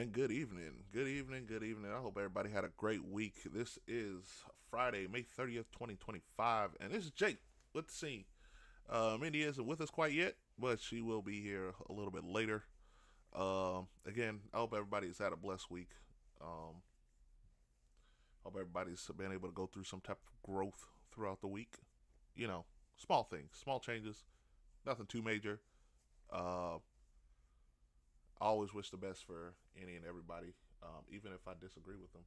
And good evening. Good evening. Good evening. I hope everybody had a great week. This is Friday, May 30th, 2025. And this is Jake with the scene. Mindy isn't with us quite yet, but she will be here a little bit later. Again, I hope everybody's had a blessed week. Um, Hope everybody's been able to go through some type of growth throughout the week. You know, small things, small changes, nothing too major. Uh, I always wish the best for any and everybody, even if I disagree with them.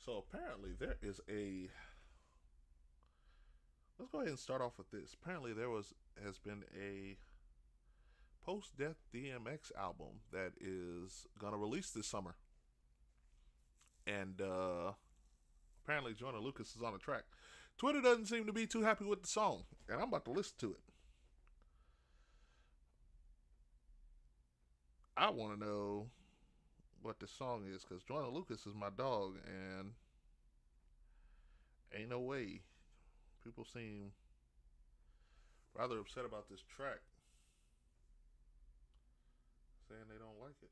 So apparently there is a. Let's go ahead and start off with this. Apparently there has been a post-death DMX album that is gonna release this summer, and apparently Joyner Lucas is on the track. Twitter doesn't seem to be too happy with the song, and I'm about to listen to it. I want to know what the song is because Joyner Lucas is my dog, and ain't no way. People seem rather upset about this track, saying they don't like it.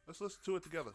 Let's listen to it together.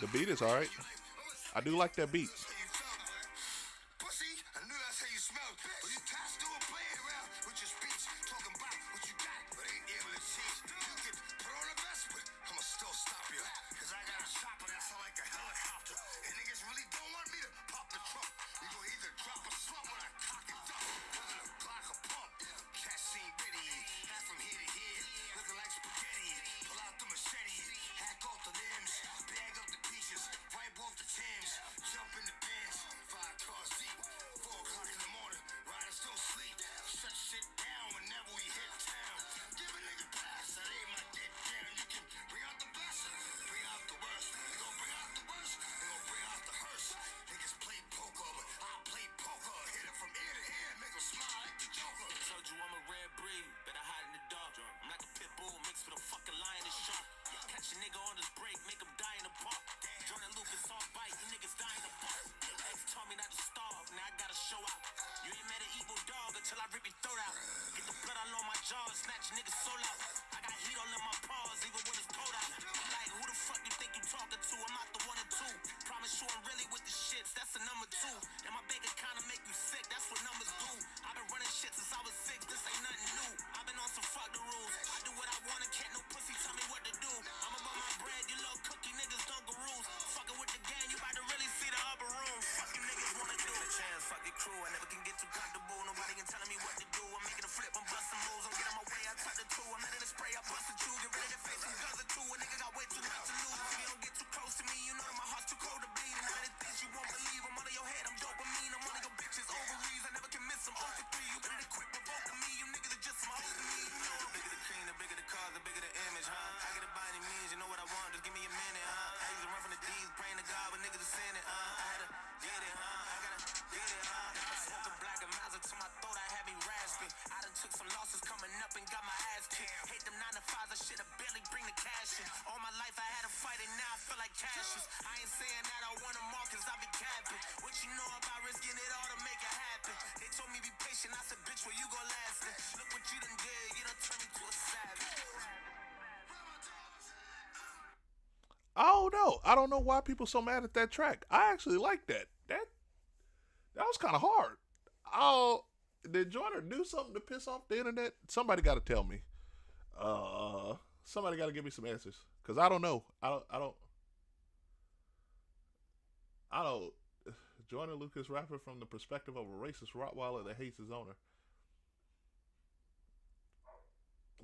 The beat is alright. I do like that beat. I don't know. I don't know why people so mad at that track. I actually like that. That was kind of hard. Oh, did Joyner do something to piss off the internet? Somebody got to tell me. Uh, Somebody got to give me some answers because I don't know. I don't. Joyner Lucas rapper from the perspective of a racist Rottweiler that hates his owner.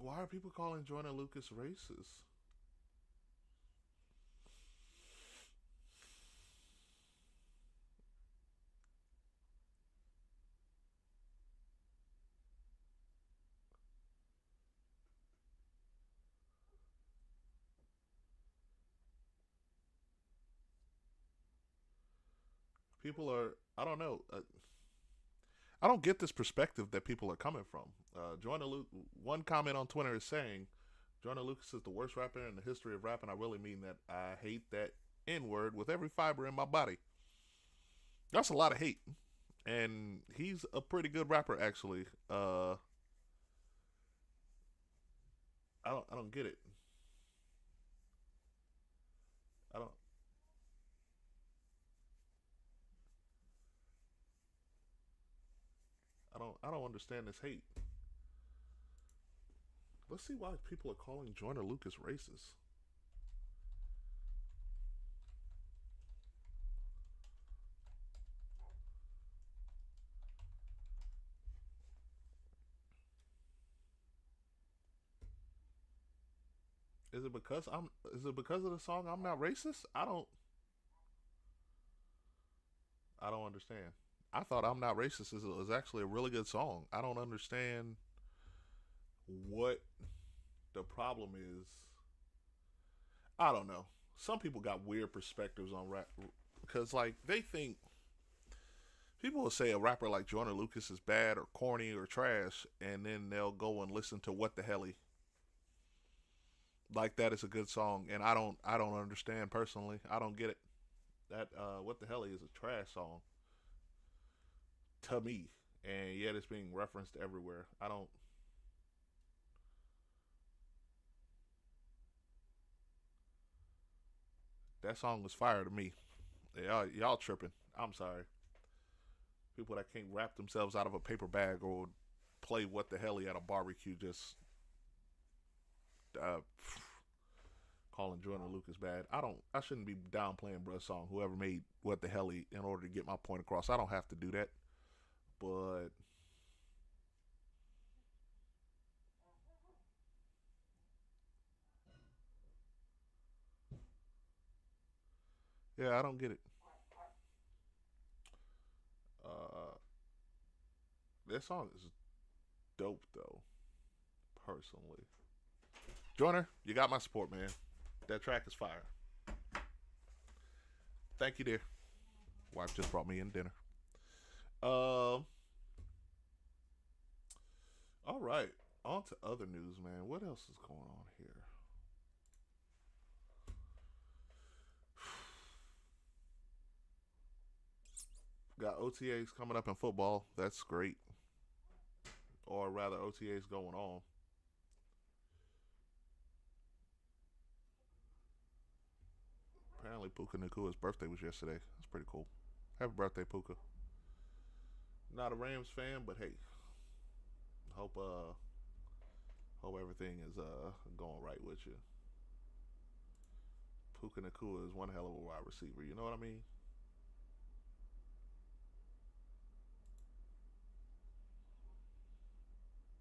Why are people calling Joyner Lucas racist? People are. I don't know. I don't get this perspective that people are coming from. Joyner Lucas. One comment on Twitter is saying Joyner Lucas is the worst rapper in the history of rap, and I really mean that. I hate that N word with every fiber in my body. That's a lot of hate, and he's a pretty good rapper actually. I don't get it. I don't I don't understand this hate. Let's see why people are calling Joyner Lucas racist. Is it because I'm? Is it because of the song "I'm Not Racist"? I don't understand. I thought "I'm Not Racist" is actually a really good song. I don't understand what the problem is. I don't know. Some people got weird perspectives on rap because like they think people will say a rapper like Joyner Lucas is bad or corny or trash, and then they'll go and listen to "What the Helly" like that is a good song, and I don't understand personally. I don't get it. That "What the Helly" is a trash song to me, and yet it's being referenced everywhere. I don't. That song was fire to me. Y'all tripping. I'm sorry. People that can't wrap themselves out of a paper bag or play "What the Helly" at a barbecue just uh, calling Joyner Lucas bad. I don't. I shouldn't be downplaying Bruh's song. Whoever made "What the Helly" in order to get my point across. I don't have to do that. But yeah, I don't get it. Uh, that song is dope though. Personally, Joyner, you got my support, man. That track is fire. Thank you, dear. Wife just brought me in dinner. Um. All right. On to other news, man. What else is going on here? Got OTAs coming up in football. That's great. Or rather, OTAs going on. Apparently, Puka Nakua's birthday was yesterday. That's pretty cool. Happy birthday, Puka. Not a Rams fan, but hey, hope hope everything is going right with you. Puka Nakua is one hell of a wide receiver. You know what I mean?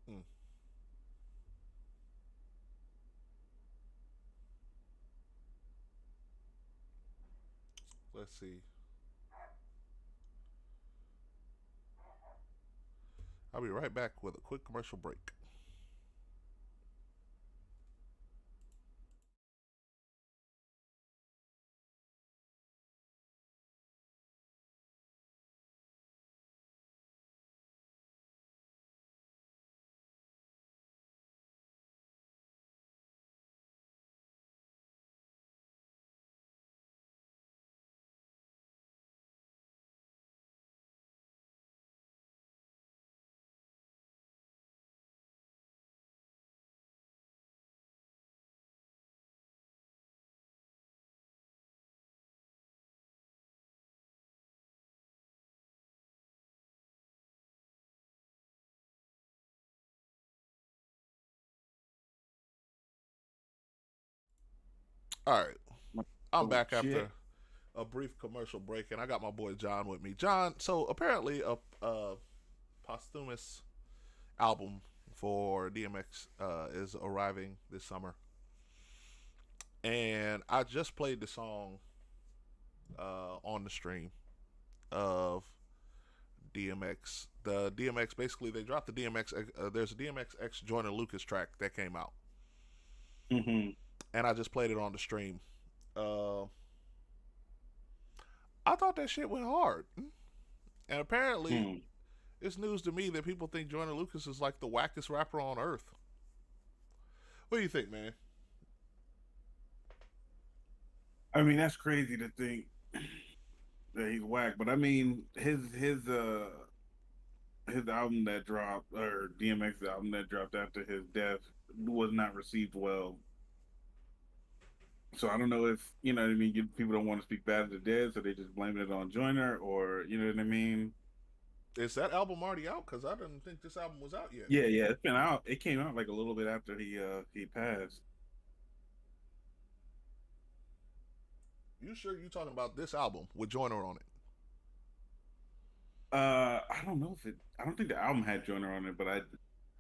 Mm, let's see. I'll be right back with a quick commercial break. All right, I'm Oh back shit. after a brief commercial break, and I got my boy John with me. John, so apparently a posthumous album for DMX is arriving this summer, and I just played the song on the stream of DMX. The DMX, basically they dropped the DMX. There's a DMX X Joyner Lucas track that came out, Hmm. and I just played it on the stream. Uh, I thought that shit went hard, and apparently Hmm. it's news to me that people think Joyner Lucas is like the wackest rapper on earth. What do you think, man? I mean, that's crazy to think that he's whack, but I mean, his album that dropped, or DMX album that dropped after his death, was not received well. So I don't know if what I mean. People don't want to speak bad of the dead, so they just blaming it on Joyner, or you know what I mean. Is that album already out? Because I didn't think this album was out yet. Yeah, yeah, it's been out. It came out like a little bit after he passed. You sure you talking about this album with Joyner on it? I don't know if it. I don't think the album had Joyner on it, but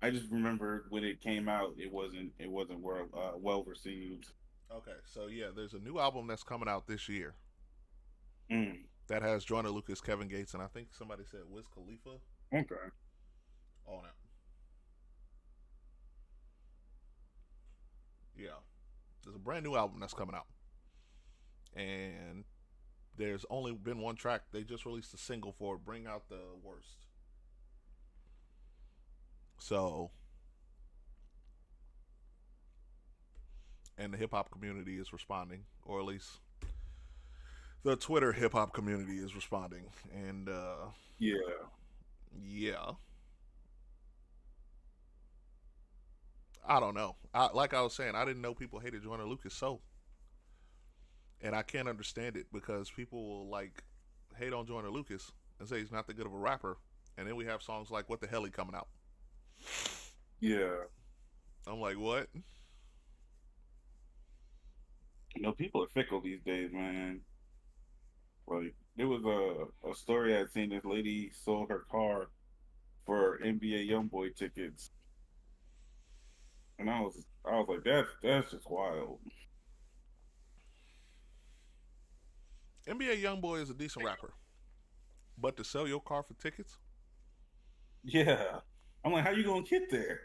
I just remember when it came out, it wasn't well received. Okay, so yeah, there's a new album that's coming out this year Mm, that has Joyner Lucas, Kevin Gates, and I think somebody said Wiz Khalifa okay. on it. Yeah, there's a brand new album that's coming out, and there's only been one track. They just released a single for it, "Bring Out the Worst." So, and the hip hop community is responding, or at least the Twitter hip hop community is responding, and Yeah. yeah, I don't know. Like I was saying, I didn't know people hated Joyner Lucas so, and I can't understand it because people will like hate on Joyner Lucas and say he's not that good of a rapper, and then we have songs like "What the Hell" he coming out. Yeah. I'm like, what? People are fickle these days, man. Like there was a story I'd seen. This lady sold her car for NBA YoungBoy tickets, and I was like, that's just wild. NBA YoungBoy is a decent rapper, but to sell your car for tickets, Yeah. I'm like, how you gonna get there?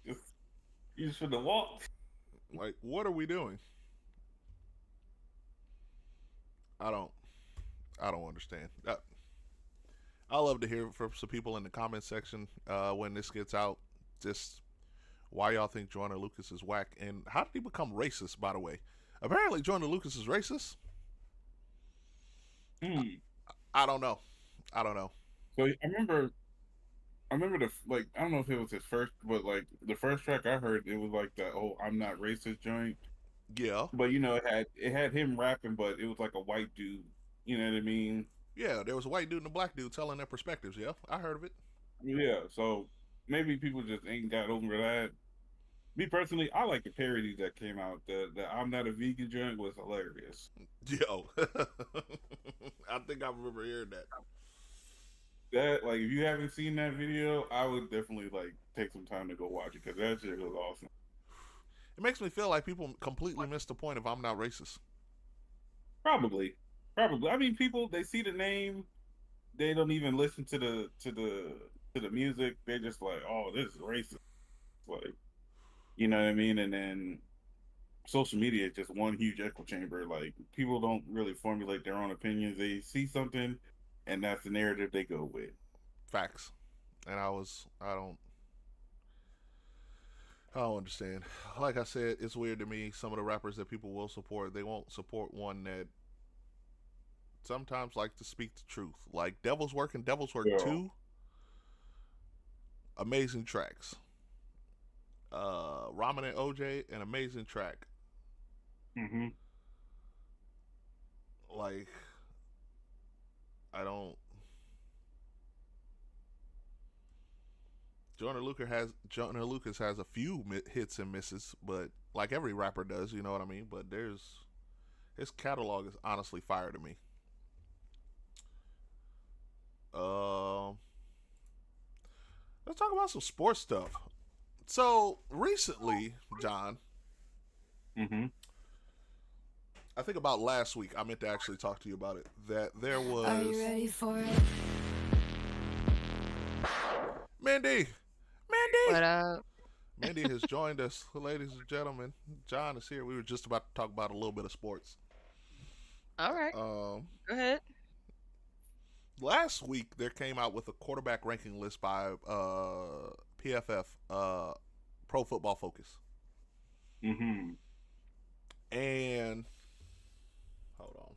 Just, you just should have walked. like, what are we doing? I don't, I don't understand. I love to hear from some people in the comment section when this gets out. Just why y'all think Joyner Lucas is whack, and how did he become racist? By the way, apparently Joyner Lucas is racist. Hmm. I don't know. I don't know. So I remember like I don't know if it was his first, but like the first track I heard, it was like that. Oh, I'm not racist joint. Yeah, But it had him rapping, but it was like a white dude. You know what I mean? yeah. There was a white dude and a black dude telling their perspectives. Yeah, I heard of it. Yeah. So maybe people just ain't got over that. Me personally, I like the parody that came out. The I'm not a vegan joint was hilarious. Yo, I think I remember hearing that. That like if you haven't seen that video, I would definitely like take some time to go watch it because that shit was awesome. It makes me feel like people completely missed the point of "I'm not racist." Probably, probably. I mean, people they see the name, they don't even listen to the music. They're just like, oh, this is racist. Like, you know what I mean? And then social media is just one huge echo chamber. Like, people don't really formulate their own opinions. They see something, and that's the narrative they go with. Facts. And I don't understand. Like I said, it's weird to me. Some of the rappers that people will support, they won't support one that sometimes like to speak the truth. Like Devil's Work and Devil's Work Yeah. 2, amazing tracks. Ramen and OJ, an amazing track. Mm-hmm. Like, I don't. Joyner Lucas has a few hits and misses, but like every rapper does, you know what I mean. But his catalog is honestly fire to me. Um, Let's talk about some sports stuff. So recently, John, Mm-hmm. I think about last week, I meant to actually talk to you about it. That there Are you was ready for it? Mandy. What Mandy. up? Mandy has joined us, ladies and gentlemen. John is here. We were just about to talk about a little bit of sports. All right, Um, go ahead. Last week there came out with a quarterback ranking list by PFF, Pro Football Focus, Mm-hmm. and hold on,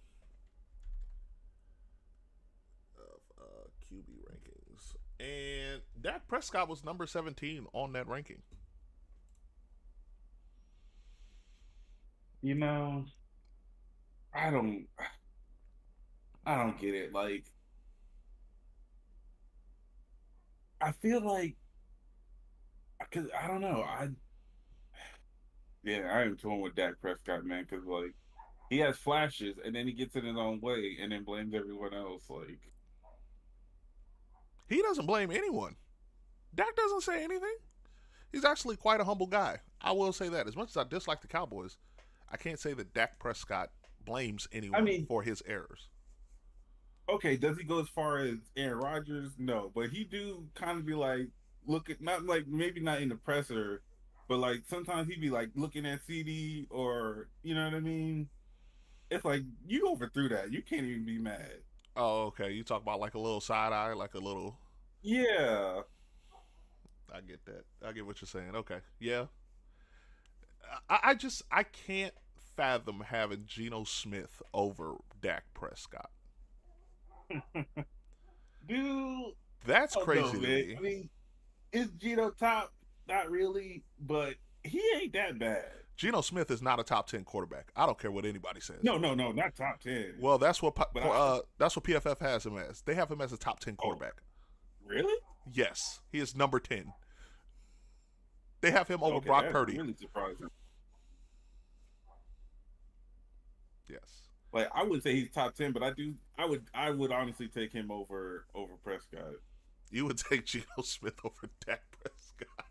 QB rankings, and Dak Prescott was number 17 on that ranking. You know, I don't, I don't get it. Like, I feel like, cause I don't know. Yeah, I am torn with Dak Prescott, man. Cause like, he has flashes, and then he gets in his own way, and then blames everyone else. Like, He doesn't blame anyone. Dak doesn't say anything. He's actually quite a humble guy. I will say that. As much as I dislike the Cowboys, I can't say that Dak Prescott blames I anyone mean, for his errors. okay, does he go as far as Aaron Rodgers? No, but he do kind of be like looking, not like maybe not in the presser, but like sometimes he be like looking at CD or you know what I mean. It's like you overthrew that. You can't even be mad. Oh, okay. You talk about like a little side eye, like a little. Yeah, I get that. I get what you're saying. Okay. Yeah. I can't fathom having Geno Smith over Dak Prescott. dude. That's Oh no, crazy to man. me. I mean, is Gino top? Not really, but he ain't that bad. Geno Smith is not a top 10 quarterback. I don't care what anybody says. No, no, no, not top 10. Well, But I, that's what PFF has him as. They have him as a top 10 oh, quarterback. really? Yes, he is number 10. They have him over Okay, Brock that's Purdy. really surprising. Yes. Like I wouldn't say he's top 10, but I would honestly take him over Prescott. You would take Geno Smith over Dak Prescott.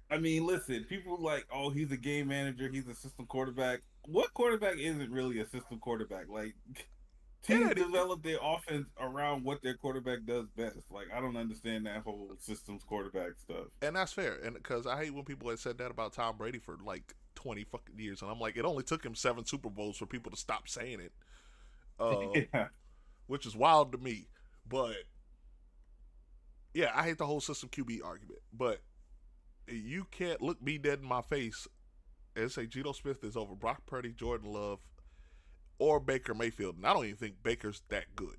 I mean, listen, people like, oh, he's a game manager, he's a system quarterback. What quarterback isn't really a system quarterback? Like teams develop their offense around what their quarterback does best. Like I don't understand that whole systems quarterback stuff. And that's fair. And because I hate when people had said that about Tom Brady for like 20 fucking years. And I'm like, it only took him 7 Super Bowls for people to stop saying it. Yeah. Which is wild to me. But yeah, I hate the whole system QB argument. But you can't look me dead in my face and say Geno Smith is over Brock Purdy, Jordan Love, or Baker Mayfield. And I don't even think Baker's that good.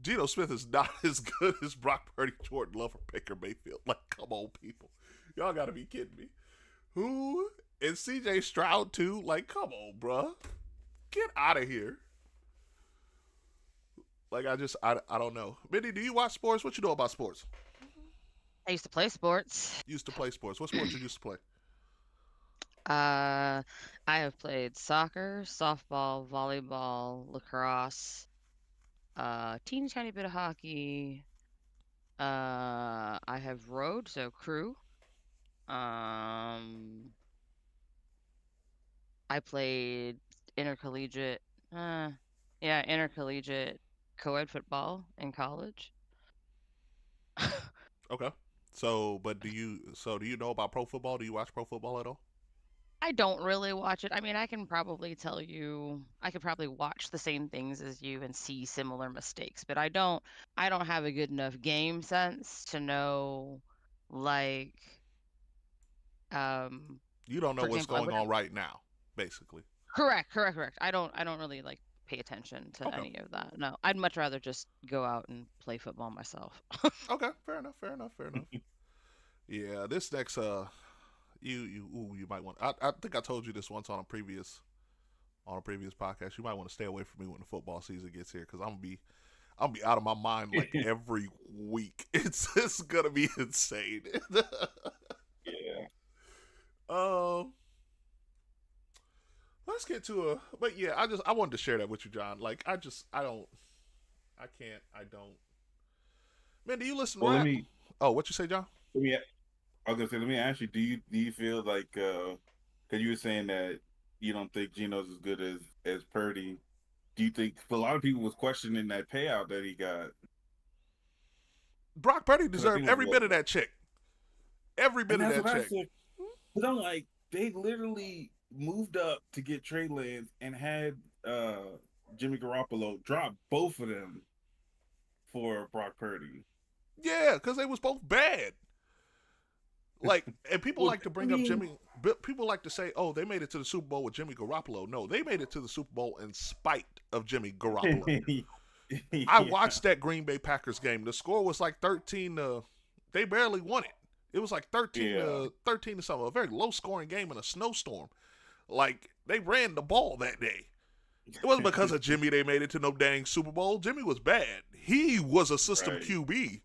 Geno Smith is not as good as Brock Purdy, Jordan Love, or Baker Mayfield. Like, come on, people. Y'all gotta be kidding me. Who? And CJ Stroud, too? Like, come on, bruh. Get out of here. Like, I don't know. Mindy, do you watch sports? What you know about sports? I used to play sports. Used to play sports. What sports you used to play? I have played soccer, softball, volleyball, lacrosse, teeny tiny bit of hockey. I have rowed, so crew. I played intercollegiate, intercollegiate co-ed football in college. Okay. So, but do you know about pro football? Do you watch pro football at all? I don't really watch it. I mean, I can probably tell you, I could probably watch the same things as you and see similar mistakes, but I don't have a good enough game sense to know, like, um, You don't know for what's example, I going wouldn't. on right now, basically. Correct. I don't really like pay attention to Okay. any of that. No, I'd much rather just go out and play football myself. Okay. Fair enough. Yeah. This next you might want. I think I told you this once on a previous podcast. You might want to stay away from me when the football season gets here because I'm be out of my mind like every week. It's gonna be insane. Yeah. Let's get to a. But yeah, I wanted to share that with you, John. Like I don't. Man, do you listen to Well, let rap? me. Oh, what you say, John? Let me. I was gonna say, let me ask you: do you feel like because you were saying that you don't think Geno's as good as Purdy? Do you think a lot of people was questioning that payout that he got? Brock Purdy Because I deserved think it every was bit of that check. Every and bit of that's that what I check. said. But I'm like, they literally moved up to get Trey Lance and had Jimmy Garoppolo drop both of them for Brock Purdy. Yeah, because they was both bad. Like, and people Well, like to I bring up mean, Jimmy. People like to say, "Oh, they made it to the Super Bowl with Jimmy Garoppolo." No, they made it to the Super Bowl in spite of Jimmy Garoppolo. I yeah, watched that Green Bay Packers game. The score was like 13 to. They barely won it. It was like 13 to something. A very low scoring game in a snowstorm. Like, they ran the ball that day. It wasn't because of Jimmy they made it to no dang Super Bowl. Jimmy was bad. He was a system right. QB.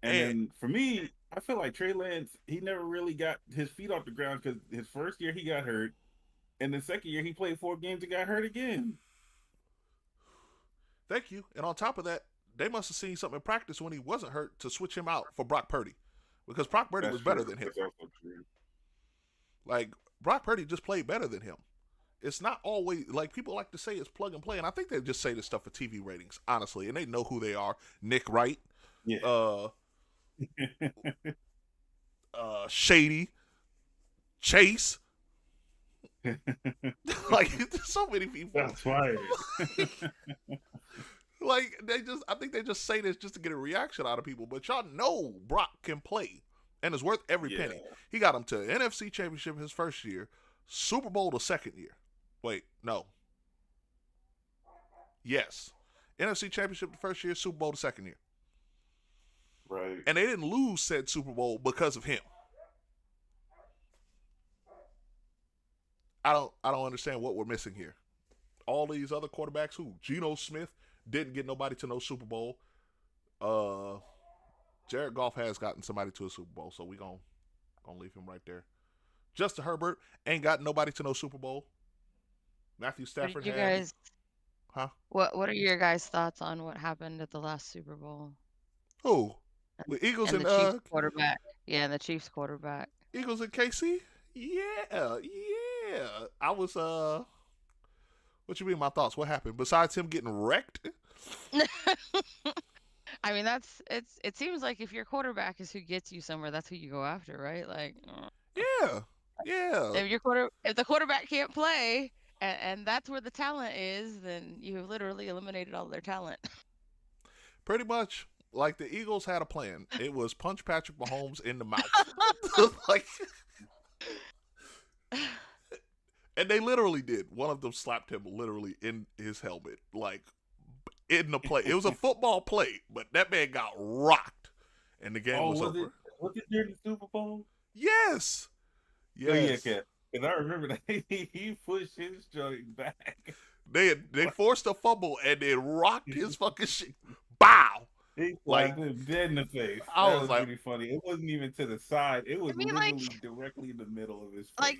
And And then for me, I feel like Trey Lance, he never really got his feet off the ground because his first year he got hurt, and the second year he played 4 games and got hurt again. thank you. And on top of that, they must have seen something in practice when he wasn't hurt to switch him out for Brock Purdy. Because Brock Purdy That's was better true. than him. That's also true. Like, Brock Purdy just played better than him. It's not always, like, people like to say it's plug and play, and I think they just say this stuff for TV ratings, honestly, and they know who they are. Nick Wright, Yeah. Shady, Chase. Like, there's so many people. That's right. Like, I think they just say this just to get a reaction out of people, but y'all know Brock can play, and it's worth every Yeah. penny. He got him to NFC Championship his first year, Super Bowl the second year. Wait, no. Yes. NFC Championship the first year, Super Bowl the second year. Right. And they didn't lose said Super Bowl because of him. I don't understand what we're missing here. All these other quarterbacks who Geno Smith didn't get nobody to no Super Bowl. Jared Goff has gotten somebody to a Super Bowl, so we gonna leave him right there. Justin Herbert ain't got nobody to no Super Bowl. Matthew Stafford You had, guys, huh? what are your guys' thoughts on what happened at the last Super Bowl Who? The Eagles and and the Chiefs quarterback? Yeah, and the Chiefs quarterback. Eagles and KC. Yeah. I was What you mean? My thoughts? What happened besides him getting wrecked? I mean, it seems like if your quarterback is who gets you somewhere, that's who you go after, right? Like, Yeah. if the quarterback can't play, and that's where the talent is, then you have literally eliminated all their talent. Pretty much. Like, the Eagles had a plan. It was punch Patrick Mahomes in the mouth. Like, and they literally did. One of them slapped him literally in his helmet, like, in the play. It was a football play, but that man got rocked, and the game was over. Was it during the Super Bowl? Yes. Oh, yeah, okay. And I remember that he pushed his joint back. They forced a fumble and then rocked his fucking shit. Bow. He slapped him dead in the face. I That was was like, pretty funny. It wasn't even to the side. It was I mean, literally directly in the middle of his face. like,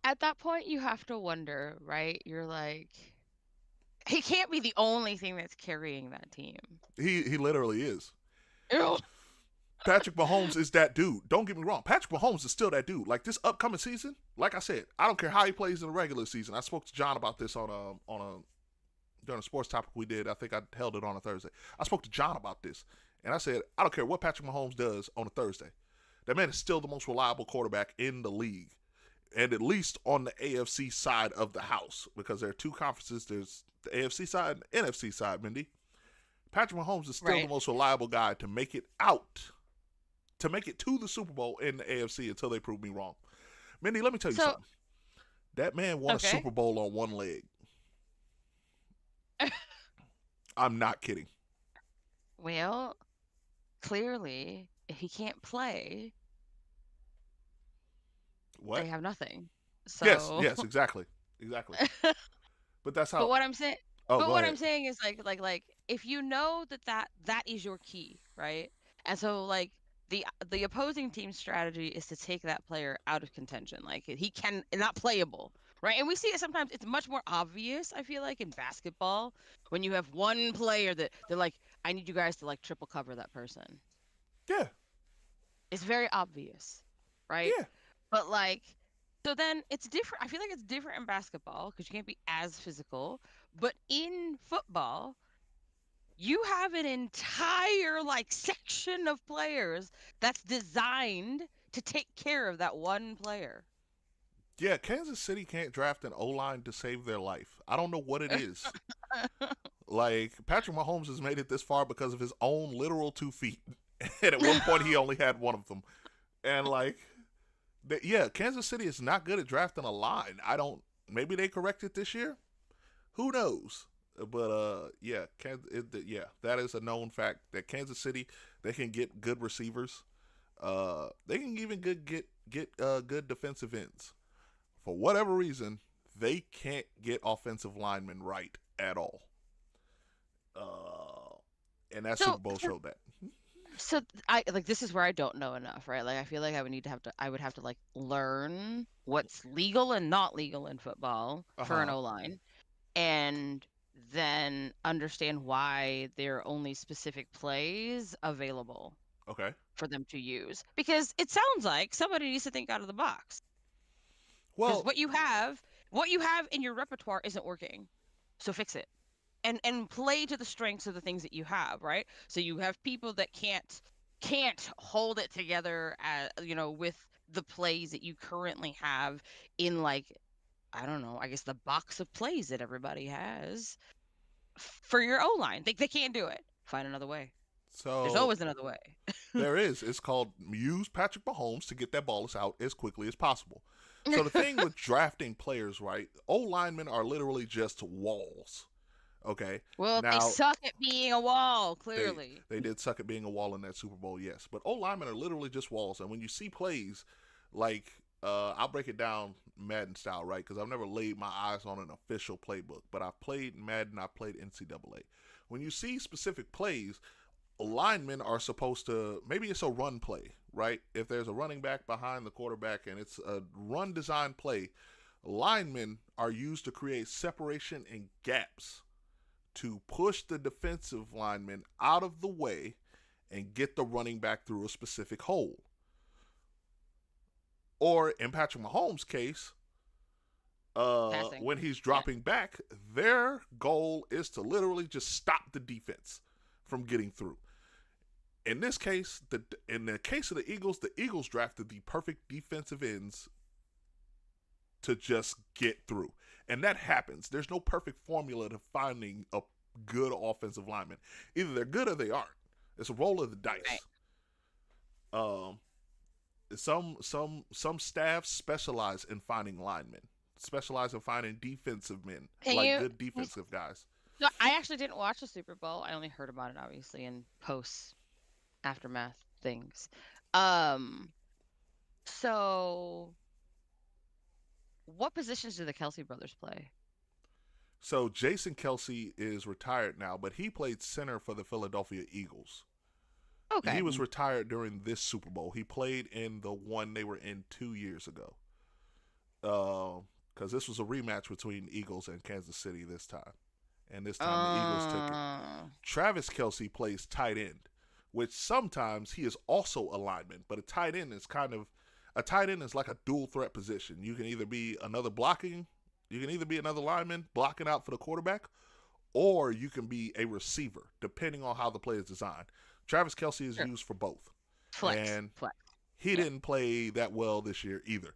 at that point, you have to wonder, right? You're like, he can't be the only thing that's carrying that team. he literally is. Ew. Patrick Mahomes is that dude. Don't get me wrong. Patrick Mahomes is still that dude. Like, this upcoming season, like I said, I don't care how he plays in the regular season. I spoke to John about this during a sports topic we did. I think I held it on a Thursday. I spoke to John about this, and I said, I don't care what Patrick Mahomes does on a Thursday. That man is still the most reliable quarterback in the league, and at least on the AFC side of the house, because there are two conferences. There's the AFC side and the NFC side, Mindy. Patrick Mahomes is still the most reliable guy to make it out, to make it to the Super Bowl in the AFC until they prove me wrong. Mindy, let me tell you something. That man won a Super Bowl on one leg. I'm not kidding. Well, clearly, if he can't play, What? they have nothing. So Yes, exactly. But that's how. But what I'm saying, I'm saying is like if you know that is your key, right? And so like the opposing team's strategy is to take that player out of contention. Like he can not playable, right? And we see it sometimes. It's much more obvious, I feel like, in basketball when you have one player that they're like, I need you guys to like triple cover that person. Yeah. It's very obvious, right? Yeah. But like, so then it's different. I feel like it's different in basketball because you can't be as physical. But in football, you have an entire like section of players that's designed to take care of that one player. Yeah, Kansas City can't draft an O-line to save their life. I don't know what it is. Like, Patrick Mahomes has made it this far because of his own literal 2 feet. And at one point, he only had one of them. And, like, yeah, Kansas City is not good at drafting a line. Maybe they correct it this year? Who knows? But, yeah, that is a known fact that Kansas City, they can get good receivers. They can even get good defensive ends. For whatever reason, they can't get offensive linemen right at all. And that Super Bowl showed that. So I like this is where I don't know enough, right? Like I feel like I would have to like learn what's legal and not legal in football for an O-line, and then understand why there are only specific plays available Okay. for them to use. Because it sounds like somebody needs to think out of the box. Because Well, what you have in your repertoire isn't working. So fix it. And play to the strengths of the things that you have, right? So you have people that can't hold it together with the plays that you currently have in like, I don't know, I guess the box of plays that everybody has for your O-line. They can't do it. Find another way. so There's always another way. there is. It's called use Patrick Mahomes to get that ball out as quickly as possible. So the thing with drafting players, right? O-linemen are literally just walls. Okay. Well, now, they suck at being a wall, clearly. They did suck at being a wall in that Super Bowl, yes. But O-linemen are literally just walls. And when you see plays, like, I'll break it down Madden style, right? Because I've never laid my eyes on an official playbook. But I've played Madden, I've played NCAA. When you see specific plays, linemen are supposed to, maybe it's a run play, right? If there's a running back behind the quarterback and it's a run design play, linemen are used to create separation and gaps to push the defensive lineman out of the way and get the running back through a specific hole. Or in Patrick Mahomes' case, when he's dropping back, their goal is to literally just stop the defense from getting through. In this case, in the case of the Eagles drafted the perfect defensive ends to just get through. And that happens. There's no perfect formula to finding a good offensive lineman. Either they're good or they aren't. It's a roll of the dice. Right. Some staffs specialize in finding linemen, specialize in finding defensive men, good defensive guys. No, I actually didn't watch the Super Bowl. I only heard about it, obviously, in post aftermath things. So what positions do the Kelce brothers play? So Jason Kelce is retired now, but he played center for the Philadelphia Eagles. Okay. He was retired during this Super Bowl. He played in the one they were in 2 years ago. Because this was a rematch between Eagles and Kansas City this time. And this time the Eagles took it. Travis Kelce plays tight end, which sometimes he is also a lineman, but a tight end is like a dual threat position. You can either be another lineman blocking out for the quarterback, or you can be a receiver, depending on how the play is designed. Travis Kelce is used for both. Flex. He didn't play that well this year either.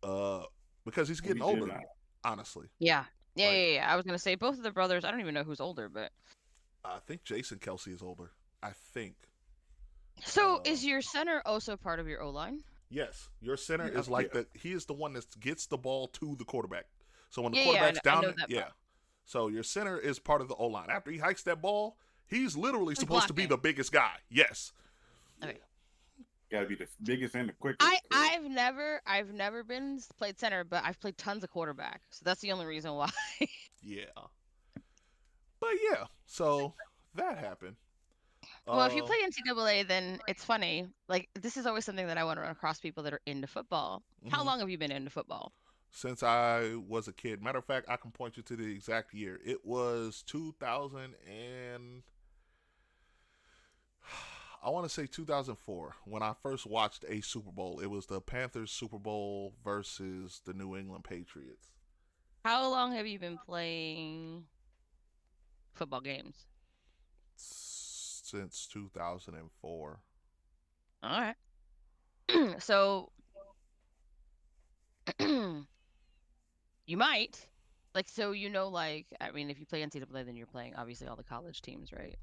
Because he's getting older, honestly. Yeah. Yeah. I was going to say both of the brothers, I don't even know who's older, but I think Jason Kelce is older. I think. So is your center also part of your O-line? Yes. Your center is he is the one that gets the ball to the quarterback. So when the quarterback's down, So your center is part of the O-line. After he hikes that ball, he's literally supposed to be the biggest guy. Yes. Okay. Got to be the biggest and the quickest. I've never played center, but I've played tons of quarterback. So that's the only reason why. Yeah. But yeah, so that happened. Well, if you play NCAA, then it's funny. Like, this is always something that I want to run across people that are into football. Mm-hmm. How long have you been into football? Since I was a kid. Matter of fact, I can point you to the exact year. It was 2000 and I want to say 2004 when I first watched a Super Bowl. It was the Panthers Super Bowl versus the New England Patriots. How long have you been playing football games? Since 2004. All right. So you might so like I mean, if you play NCAA, then you're playing obviously all the college teams, right?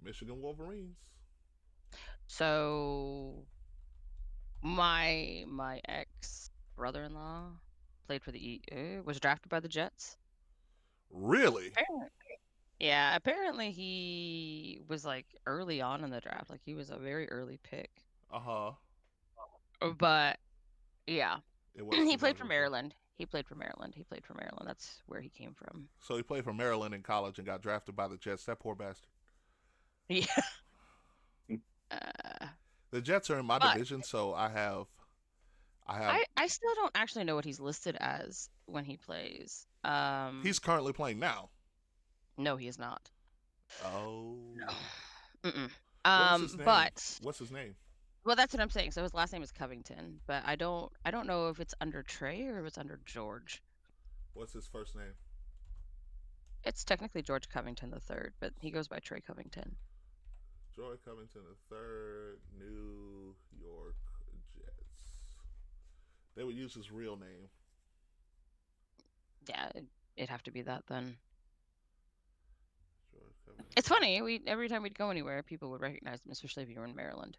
Michigan Wolverines. So my ex brother-in-law played for was drafted by the Jets. Really? Apparently. Yeah, apparently he was like early on in the draft. Like he was a very early pick. Uh-huh. But yeah. It was He played for 2004. Maryland. He played for Maryland. That's where he came from. So he played for Maryland in college and got drafted by the Jets. That poor bastard. Yeah. The Jets are in my But division, so I have I still don't actually know what he's listed as when he plays. he's currently playing now. No, he is not. Oh. No. Mm-mm. What is his name? But What's his name? well, that's what I'm saying. So his last name is Covington, but I don't know if it's under Trey or if it's under George. What's his first name? It's technically George Covington III, but he goes by Trey Covington. Joy Covington III, New York Jets. They would use his real name. Yeah, it'd have to be that then. It's funny. Every time we'd go anywhere, people would recognize him, especially if you were in Maryland.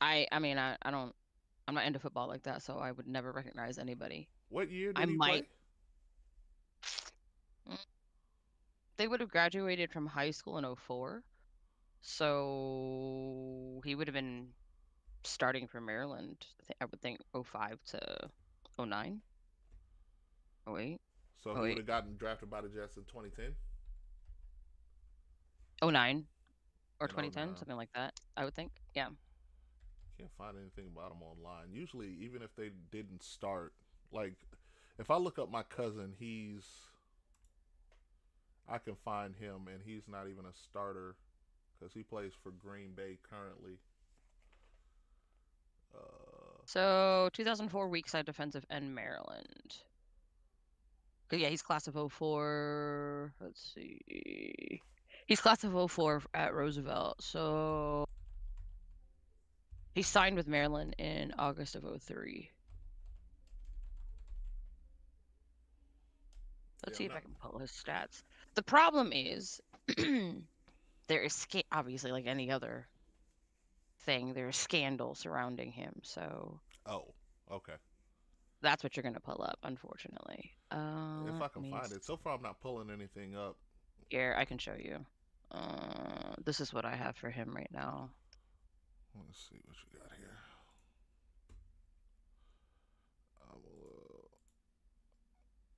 I mean, I'm not into football like that, so I would never recognize anybody. What year did he play? They would have graduated from high school in 2004, so he would have been starting for Maryland. I would think 2005 to 2009. 2008. So he would have gotten drafted by the Jets in 2010? 2009 or 2010, something like that, I would think. Yeah. Can't find anything about him online. Usually, even if they didn't start, like, if I look up my cousin, I can find him, and he's not even a starter because he plays for Green Bay currently. So 2004 weak side defensive end Maryland. Yeah, he's class of 2004. Let's see. He's class of 2004 at Roosevelt. So he signed with Maryland in August of 2003. Let's see if I can pull his stats. The problem is there is obviously, like any other thing, there's scandal surrounding him. So okay. That's what you're gonna pull up, unfortunately. If I can find it. So far, I'm not pulling anything up. Here, I can show you. This is what I have for him right now. Let's see what you got here.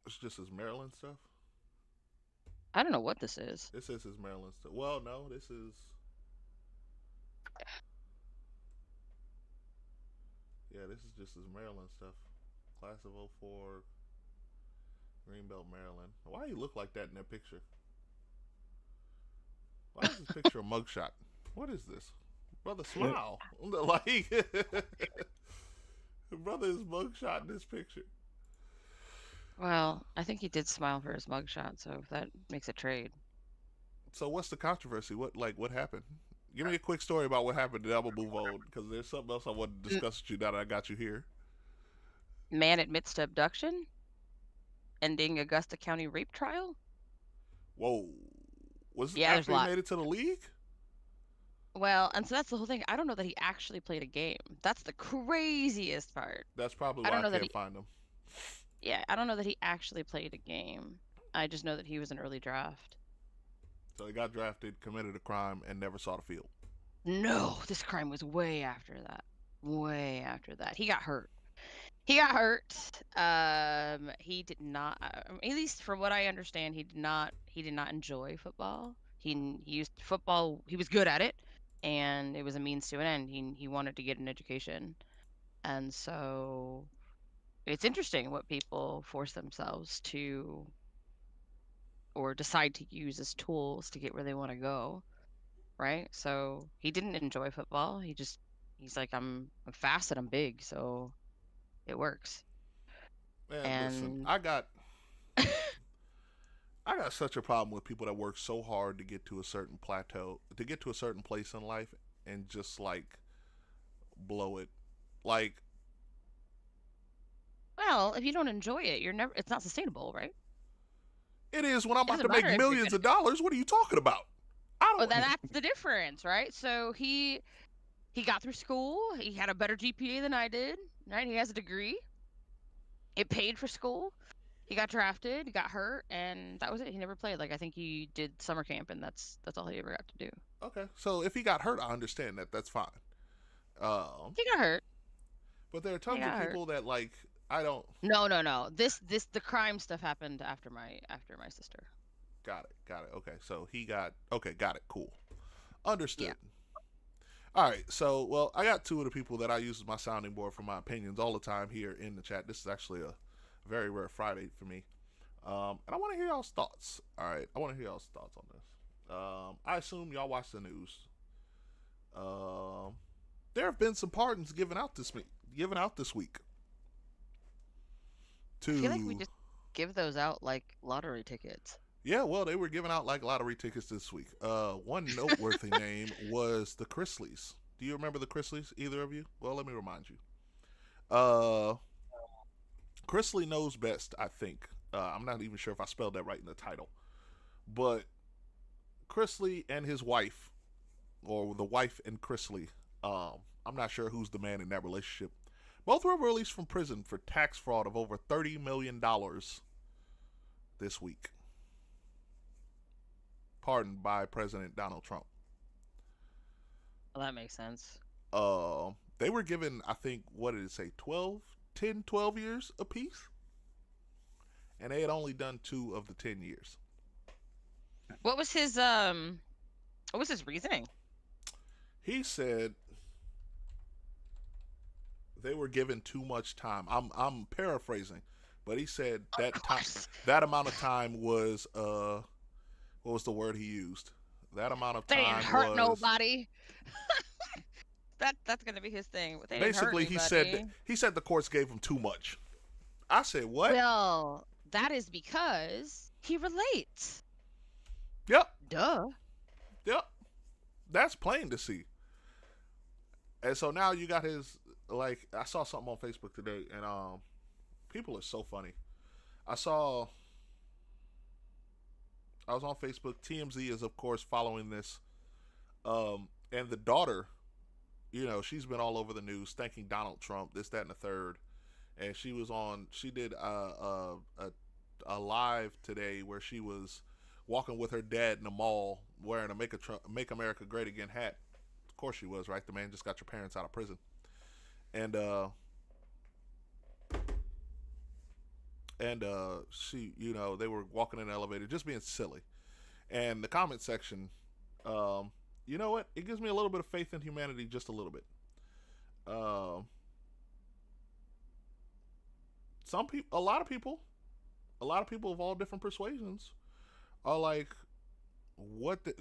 It's just his Maryland stuff. I don't know what this is. This is his Maryland stuff. Well, no, this is. Yeah, this is just his Maryland stuff. Class of 2004, Greenbelt, Maryland. Why you look like that in that picture? Why is this picture a mugshot? What is this? Brother, smile. Like, brother is mugshot in this picture. Well, I think he did smile for his mugshot, so that makes a trade. So what's the controversy? What happened? Give me a quick story about what happened, and I'm gonna move on because there's something else I want to discuss with you now that I got you here. Man admits to abduction, ending Augusta County rape trial. Whoa, was it after he made it to the league? Well, and so that's the whole thing. I don't know that he actually played a game. That's the craziest part. That's probably why I can't find him. Yeah, I don't know that he actually played a game. I just know that he was an early draft. So he got drafted, committed a crime, and never saw the field. No, this crime was way after that. Way after that. He got hurt. He did not, at least from what I understand, he did not enjoy football. He used football. He was good at it, and it was a means to an end. He wanted to get an education, and so it's interesting what people force themselves to or decide to use as tools to get where they want to go, right? So he didn't enjoy football. He's like, I'm fast and I'm big, so it works. Man, listen, And I got such a problem with people that work so hard to get to a certain plateau, to get to a certain place in life, and just like blow it. Like, well, if you don't enjoy it, it's not sustainable, right? it is when I'm It about doesn't to make matter if you're millions good. of dollars. What are you talking about? I Well, don't. that's the difference, right? So he got through school. He had a better GPA than I did, right? He has a degree. It paid for school. He got drafted, he got hurt, and that was it. He never played. Like, I think he did summer camp, and that's all he ever got to do. Okay, so if he got hurt, I understand that. That's fine. He got hurt. But there are He tons of got hurt. people that like I don't. No. The crime stuff happened after my sister. Got it. Okay, so he got. Okay, got it. Cool. Understood. Yeah. All right, so well, I got two of the people that I use as my sounding board for my opinions all the time here in the chat. This is actually a very rare Friday for me, and I want to hear y'all's thoughts. All right, I want to hear y'all's thoughts on this. I assume y'all watch the news. There have been some pardons given out this week. I feel like we just give those out like lottery tickets. Yeah, well, they were giving out like lottery tickets this week. One noteworthy name was the Chrisleys. Do you remember the Chrisleys, either of you? Well, let me remind you. Chrisley knows best, I think. I'm not even sure if I spelled that right in the title. But Chrisley and his wife, or the wife and Chrisley, I'm not sure who's the man in that relationship. Both were released from prison for tax fraud of over $30 million this week. Pardoned by President Donald Trump. Well, that makes sense. They were given, I think, what did it say, 12 years apiece? And they had only done 2 of the 10 years. What was his reasoning? He said they were given too much time. I'm paraphrasing, but he said that amount of time was what was the word he used? That amount of time they didn't hurt nobody. That's gonna be his thing. They basically, didn't hurt he said the courts gave him too much. I said, what? Well, that is because he relates. Yep. Duh. Yep. That's plain to see. And so now you got his, like, I saw something on Facebook today, and people are so funny. I was on Facebook. TMZ is, of course, following this. And the daughter, you know, she's been all over the news thanking Donald Trump, this, that, and the third. And she did a live today where she was walking with her dad in the mall wearing a Make America Great Again hat. Of course she was, right? The man just got your parents out of prison. And she, you know, they were walking in the elevator just being silly. And the comment section, you know what? It gives me a little bit of faith in humanity, just a little bit. A lot of people of all different persuasions are like,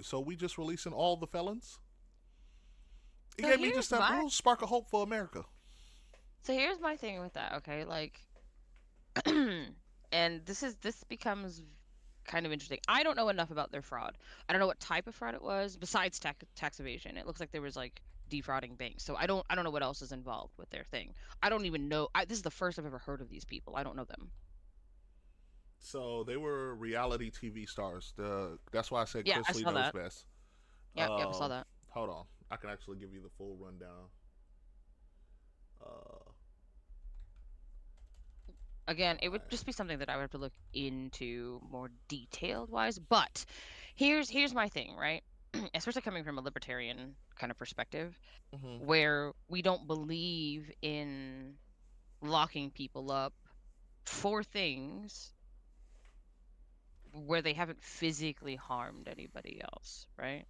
so we just releasing all the felons? It gave me just that little spark of hope for America. So here's my thing with that, okay? Like, and this becomes kind of interesting. I don't know enough about their fraud. I don't know what type of fraud it was besides tax evasion. It looks like there was like defrauding banks. So I don't know what else is involved with their thing. I don't even know. This is the first I've ever heard of these people. I don't know them. So they were reality TV stars. That's why I said Chrisley knows best. Yeah, I saw that. Hold on. I can actually give you the full rundown. Again, it would just be something that I would have to look into more detailed wise. But here's my thing, right? Especially coming from a libertarian kind of perspective, where we don't believe in locking people up for things where they haven't physically harmed anybody else, right?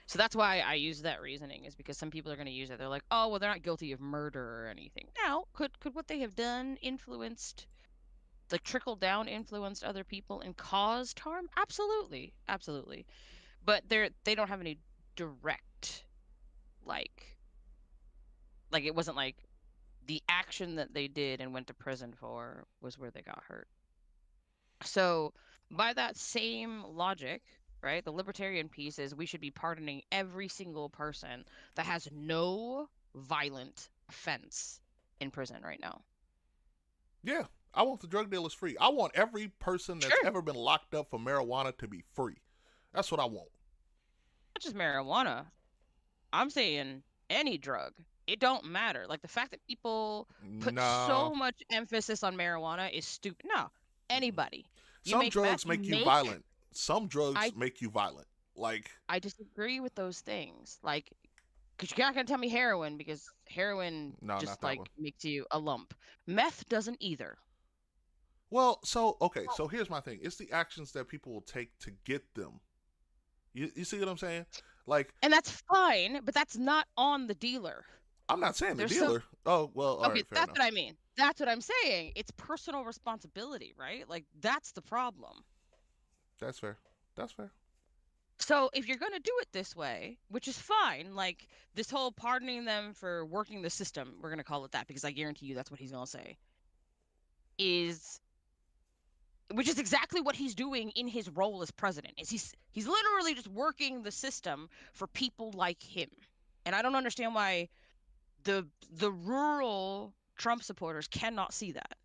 So that's why I use that reasoning, is because some people are going to use it. They're like, oh, well, they're not guilty of murder or anything. Now, could what they have done influenced like trickle down influenced other people and caused harm? Absolutely, absolutely. But they don't have any direct like it wasn't like the action that they did and went to prison for was where they got hurt. So by that same logic, right, the libertarian piece is we should be pardoning every single person that has no violent offense in prison right now. Yeah, I want the drug dealers free. I want every person that's Sure. ever been locked up for marijuana to be free. That's what I want. Not just marijuana. I'm saying any drug. It don't matter. Like the fact that people put Nah. so much emphasis on marijuana is stupid. No, anybody. You Some make meth, drugs you make you make. violent. Some drugs I make you violent. Like, I disagree with those things. Like, because you're not gonna tell me heroin because heroin no, not just that like one. makes you a lump. Meth doesn't either. Well, so okay, so here's my thing. It's the actions that people will take to get them. You see what I'm saying? Like, And that's fine, but that's not on the dealer. I'm not saying the There's some. dealer. Oh, well, all Okay, right, fair that's enough. what I mean. That's what I'm saying. It's personal responsibility, right? Like that's the problem. That's fair. That's fair. So if you're going to do it this way, which is fine, like this whole pardoning them for working the system, we're going to call it that because I guarantee you that's what he's going to say, which is exactly what he's doing in his role as president. Is he's literally just working the system for people like him. And I don't understand why the rural Trump supporters cannot see that.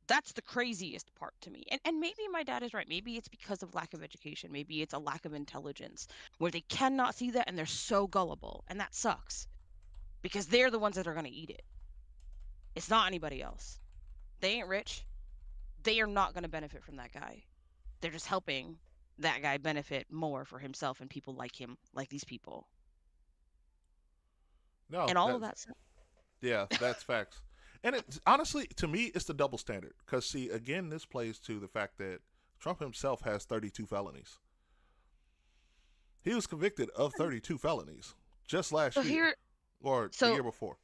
That's the craziest part to me. And maybe my dad is right. Maybe it's because of lack of education. Maybe it's a lack of intelligence where they cannot see that and they're so gullible. And that sucks because they're the ones that are going to eat it. It's not anybody else. They ain't rich. They are not going to benefit from that guy. They're just helping that guy benefit more for himself and people like him, like these people. No, And all of that stuff. Yeah, that's facts. And it's honestly, to me, it's the double standard. Because, see, again, this plays to the fact that Trump himself has 32 felonies. He was convicted of 32 felonies just last year or the year before.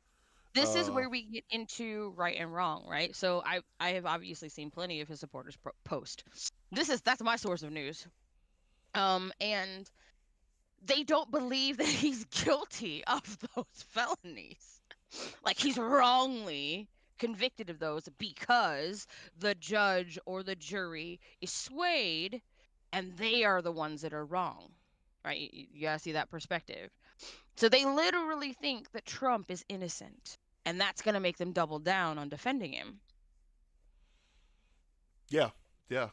This is where we get into right and wrong, right? So I have obviously seen plenty of his supporters post. That's my source of news. And they don't believe that he's guilty of those felonies. Like he's wrongly convicted of those because the judge or the jury is swayed and they are the ones that are wrong. Right? You gotta see that perspective. So they literally think that Trump is innocent. And that's going to make them double down on defending him. Yeah.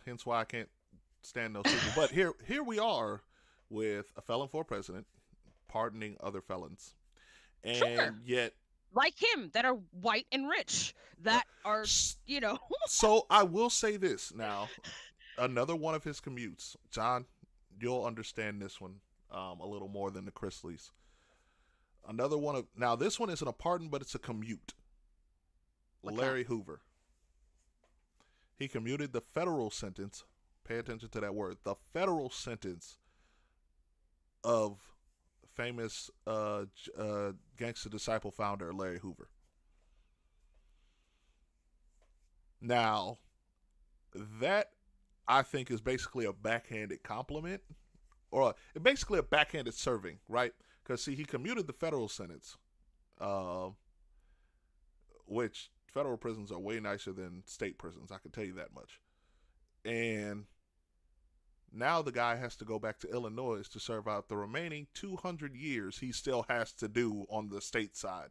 Hence why I can't stand those people. But here we are with a felon for president pardoning other felons. And yet, like him, that are white and rich, that are, So I will say this now. Another one of his commutes, John, you'll understand this one a little more than the Chrisleys. Another one of, now this one isn't a pardon, but it's a commute. Larry Hoover. He commuted the federal sentence. Pay attention to that word. The federal sentence of famous Gangsta Disciple founder Larry Hoover. Now, that I think is basically a backhanded compliment, or basically a backhanded serving, right? Because, see, he commuted the federal sentence, which federal prisons are way nicer than state prisons. I can tell you that much. And now the guy has to go back to Illinois to serve out the remaining 200 years he still has to do on the state side.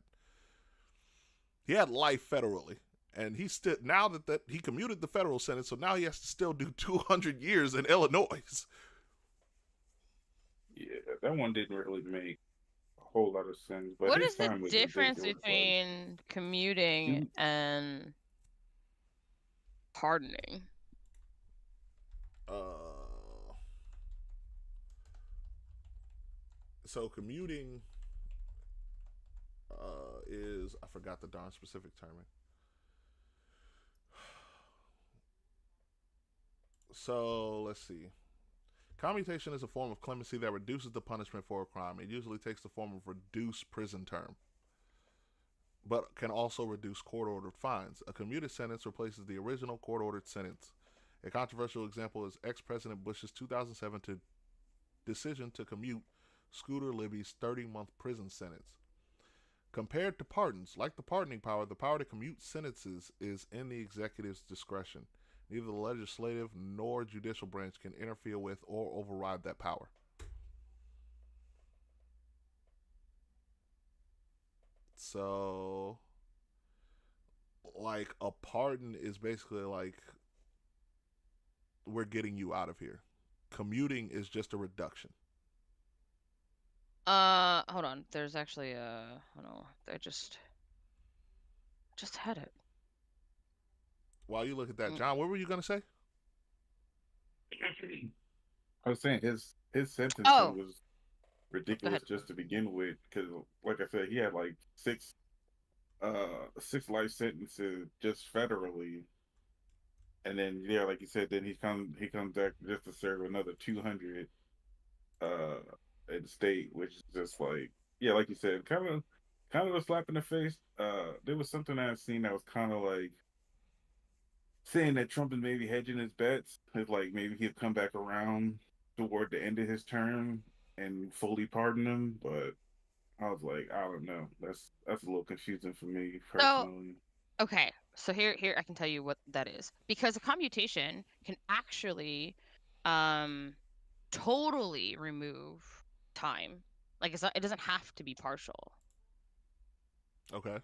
He had life federally. And he still, now that he commuted the federal sentence, so now he has to still do 200 years in Illinois. Yeah, that one didn't really make a whole lot of sense. But what is the difference between commuting and pardoning? So commuting is, I forgot the darn specific terming. So let's see. Commutation is a form of clemency that reduces the punishment for a crime. It usually takes the form of reduced prison term. but can also reduce court-ordered fines. A commuted sentence replaces the original court-ordered sentence. A controversial example is ex-President Bush's 2007 decision to commute Scooter Libby's 30-month prison sentence. Compared to pardons, like the pardoning power, the power to commute sentences is in the executive's discretion. Neither the legislative nor judicial branch can interfere with or override that power. So, like, a pardon is basically like, we're getting you out of here. Commuting is just a reduction. Hold on. There's actually hold on. I just had it. While you look at that, John, what were you gonna say? I was saying his sentencing Oh, was go ridiculous ahead. just to begin with, because like I said, he had like six life sentences just federally, and then yeah, like you said, then he comes back just to serve another 200 uh in state, which is just like, yeah, like you said, kind of a slap in the face. There was something I had seen that was kind of like saying that Trump is maybe hedging his bets. It's like maybe he'll come back around toward the end of his term and fully pardon him. But I was like, I don't know. That's a little confusing for me So, personally. okay. So here I can tell you what that is. Because a commutation can actually totally remove time. Like it doesn't have to be partial. Okay.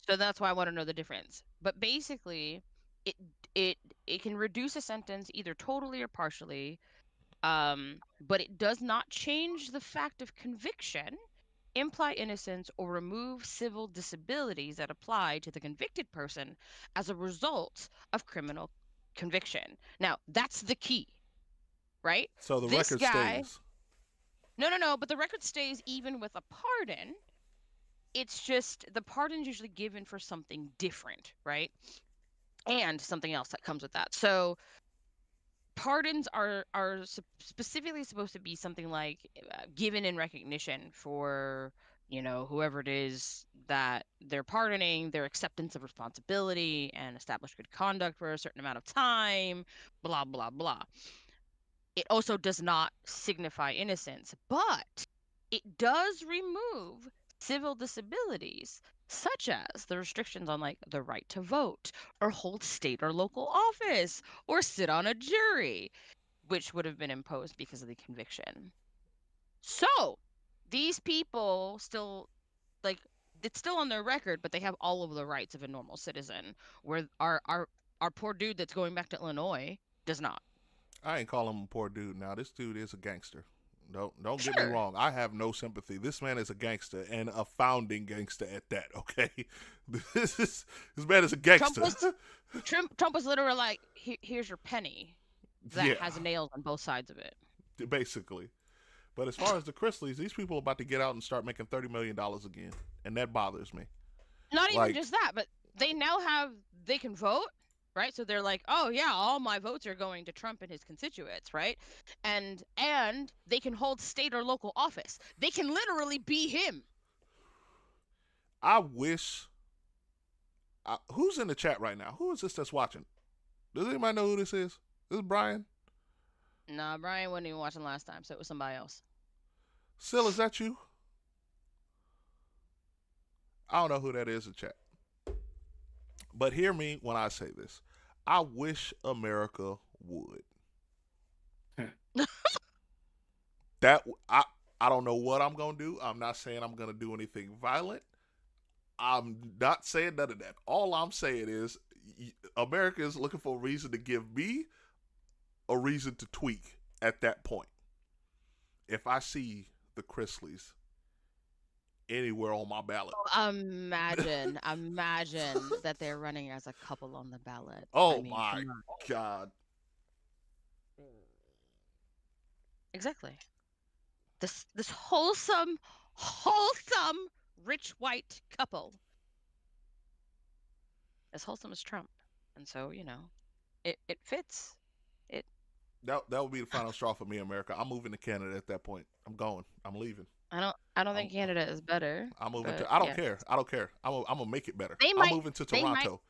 So that's why I want to know the difference. But basically, it it it can reduce a sentence either totally or partially. But it does not change the fact of conviction, imply innocence, or remove civil disabilities that apply to the convicted person as a result of criminal conviction. Now, that's the key, right? So the This record guy, stays. no, but the record stays even with a pardon. It's just the pardon's usually given for something different, right? And something else that comes with that. So pardons are specifically supposed to be something like given in recognition for whoever it is that they're pardoning, their acceptance of responsibility and established good conduct for a certain amount of time, blah blah blah. It also does not signify innocence, but it does remove civil disabilities such as the restrictions on like the right to vote or hold state or local office or sit on a jury, which would have been imposed because of the conviction. So these people still, like, it's still on their record, but they have all of the rights of a normal citizen, where our poor dude that's going back to Illinois does not. I ain't calling him a poor dude. Now this dude is a gangster. Don't get me Sure. wrong. I have no sympathy. This man is a gangster and a founding gangster at that. Okay, this man is a Trump gangster. was Trump was literally like, here's your penny that Yeah, has nails on both sides of it. basically. But as far as the Chrisleys, these people are about to get out and start making $30 million again, and that bothers me. Not even Like, just that, but they can vote, right? So they're like, oh yeah, all my votes are going to Trump and his constituents, right? And they can hold state or local office. They can literally be him. I wish. Who's in the chat right now? Who is this that's watching? Does anybody know who this is? This is Brian. Nah, Brian wasn't even watching last time, so it was somebody else. Sil, is that you? I don't know who that is in chat. But hear me when I say this. I wish America would. That I don't know what I'm gonna do. I'm not saying I'm gonna do anything violent. I'm not saying none of that. All I'm saying is America is looking for a reason to give me a reason to tweak at that point. If I see the Chrisleys anywhere on my ballot. Imagine that they're running as a couple on the ballot. Oh I mean, my come on. God. Exactly. This wholesome rich white couple, as wholesome as Trump, and so it fits. It That would be the final straw for me, America. I'm moving to Canada at that point. I'm going. I'm leaving. I don't I'm think Canada is better, I'm moving but to. I don't yeah. care. I don't care. I'm gonna make it better. They I'm might moving to they might Toronto.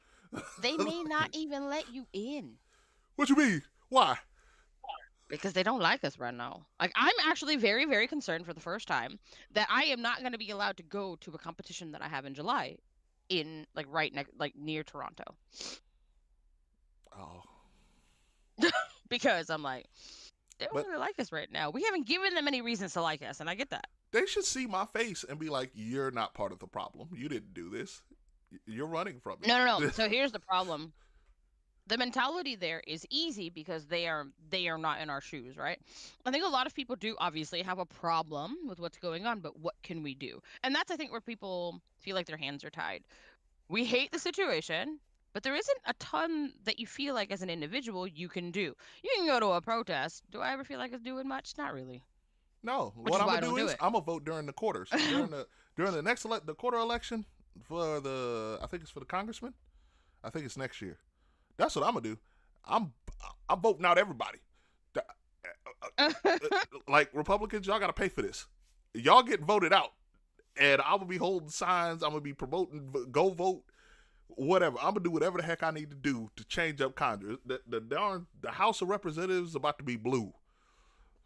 they may not even let you in What you mean? Why? because they don't like us right now. Like I'm actually very, very concerned for the first time that I am not going to be allowed to go to a competition that I have in July in like right next like near Toronto. Oh, Because I'm like, they don't but really like us right now. We haven't given them any reasons to like us, and I get that. they should see my face and be like, "You're not part of the problem. You didn't do this. You're running from No, no, it." no. So here's the problem. The mentality there is easy because they are not in our shoes, right? I think a lot of people do obviously have a problem with what's going on, but what can we do? And that's I think where people feel like their hands are tied. We hate the situation, but there isn't a ton that you feel like as an individual you can do. You can go to a protest. Do I ever feel like it's doing much? Not really. No, Which what is I'm why gonna I don't do do is it. I'm gonna vote during the quarters during the next the quarter election for the I think it's for the congressman. I think it's next year. That's what I'm gonna do. I'm I'm voting out everybody. The- Like Republicans, y'all gotta pay for this. Y'all get voted out, and I'm gonna be holding signs. I'm gonna be promoting go vote, whatever. I'm gonna do whatever the heck I need to do to change up Congress. The House of Representatives is about to be blue.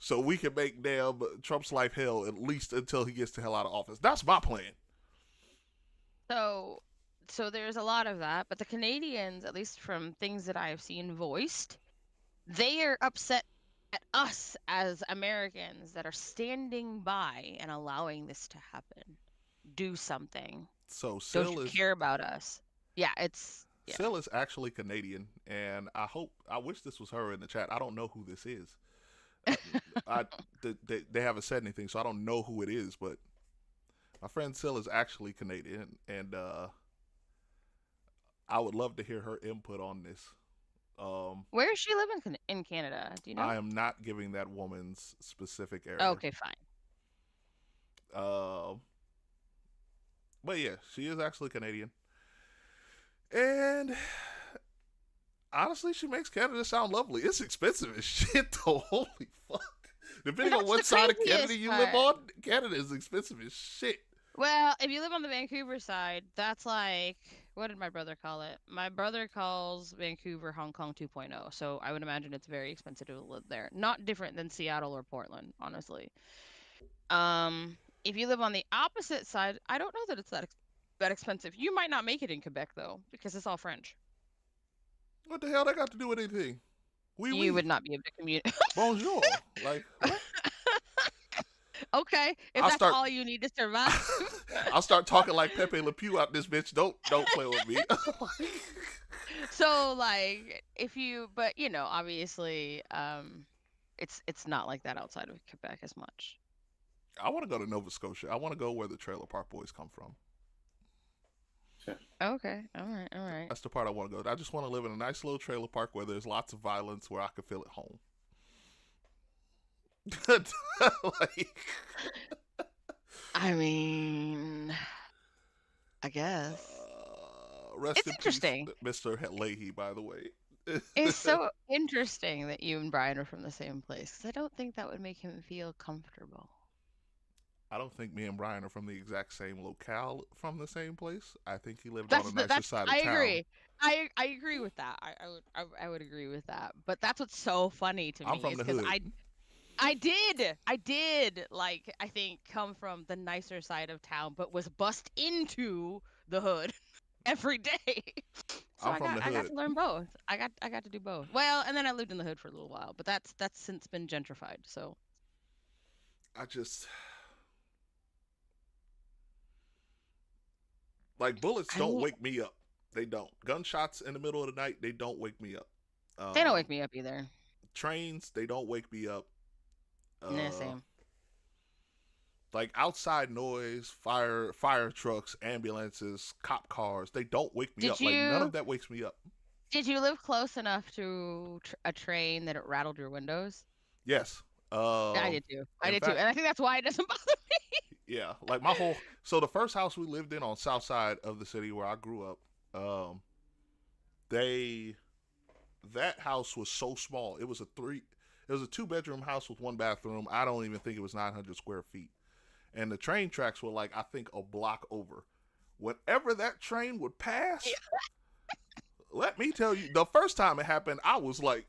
So we can make damn Trump's life hell at least until he gets the hell out of office. That's my plan. So so there's a lot of that, but the Canadians, at least from things that I have seen voiced, they are upset at us as Americans that are standing by and allowing this to happen. Do something. So Don't you care about us? Yeah, yeah. Sil is actually Canadian, and I wish this was her in the chat. I don't know who this is. They haven't said anything, so I don't know who it is. But my friend Sil is actually Canadian, and I would love to hear her input on this. Where is she living in Canada? Do you know? I am not giving that woman's specific area. Okay, fine. But yeah, she is actually Canadian, and honestly, she makes Canada sound lovely. It's expensive as shit, though. Holy fuck! Depending on what side of Canada you live on, Canada is expensive as shit. Well, if you live on the Vancouver side, that's like, what did my brother call it? My brother calls Vancouver Hong Kong 2.0. So I would imagine it's very expensive to live there. Not different than Seattle or Portland, honestly. If you live on the opposite side, I don't know that it's that expensive. You might not make it in Quebec though, because it's all French. What the hell that got to do with anything? You would not be able to commute. Bonjour. Like, what? Okay, if that's all you need to survive. I'll start talking like Pepe Le Pew out this bitch. Don't play with me. So like, but you know, obviously, it's not like that outside of Quebec as much. I want to go to Nova Scotia. I want to go where the Trailer Park Boys come from. Okay, all right. That's the part I want to go. I just want to live in a nice little trailer park where there's lots of violence, where I can feel at home. Like, I mean, I guess rest in interesting, peace, Mr. Leahy. By the way, it's so interesting that you and Brian are from the same place, because I don't think that would make him feel comfortable. I don't think me and Brian are from the exact same locale, from the same place. I think he lived on the nicer side of town. I agree. I agree with that. I would agree with that. But that's what's so funny to me. I'm from the hood. I did, like, I think come from the nicer side of town, but was bussed into the hood every day. So I got to learn both. I got to do both. Well, and then I lived in the hood for a little while, but that's since been gentrified. So I just like bullets don't wake me up. They don't. Gunshots in the middle of the night, they don't wake me up. They don't wake me up either. Trains, they don't wake me up. Yeah, same. Like outside noise, fire trucks, ambulances, cop cars, they don't wake me up. Like none of that wakes me up. Did you live close enough to a train that it rattled your windows? Yes. I did too. And I think that's why it doesn't bother me. Yeah, like so the first house we lived in on south side of the city where I grew up, that house was so small. It was It was a 2-bedroom house with 1 bathroom. I don't even think it was 900 square feet. And the train tracks were like, I think, a block over. Whenever that train would pass, let me tell you, the first time it happened, I was like,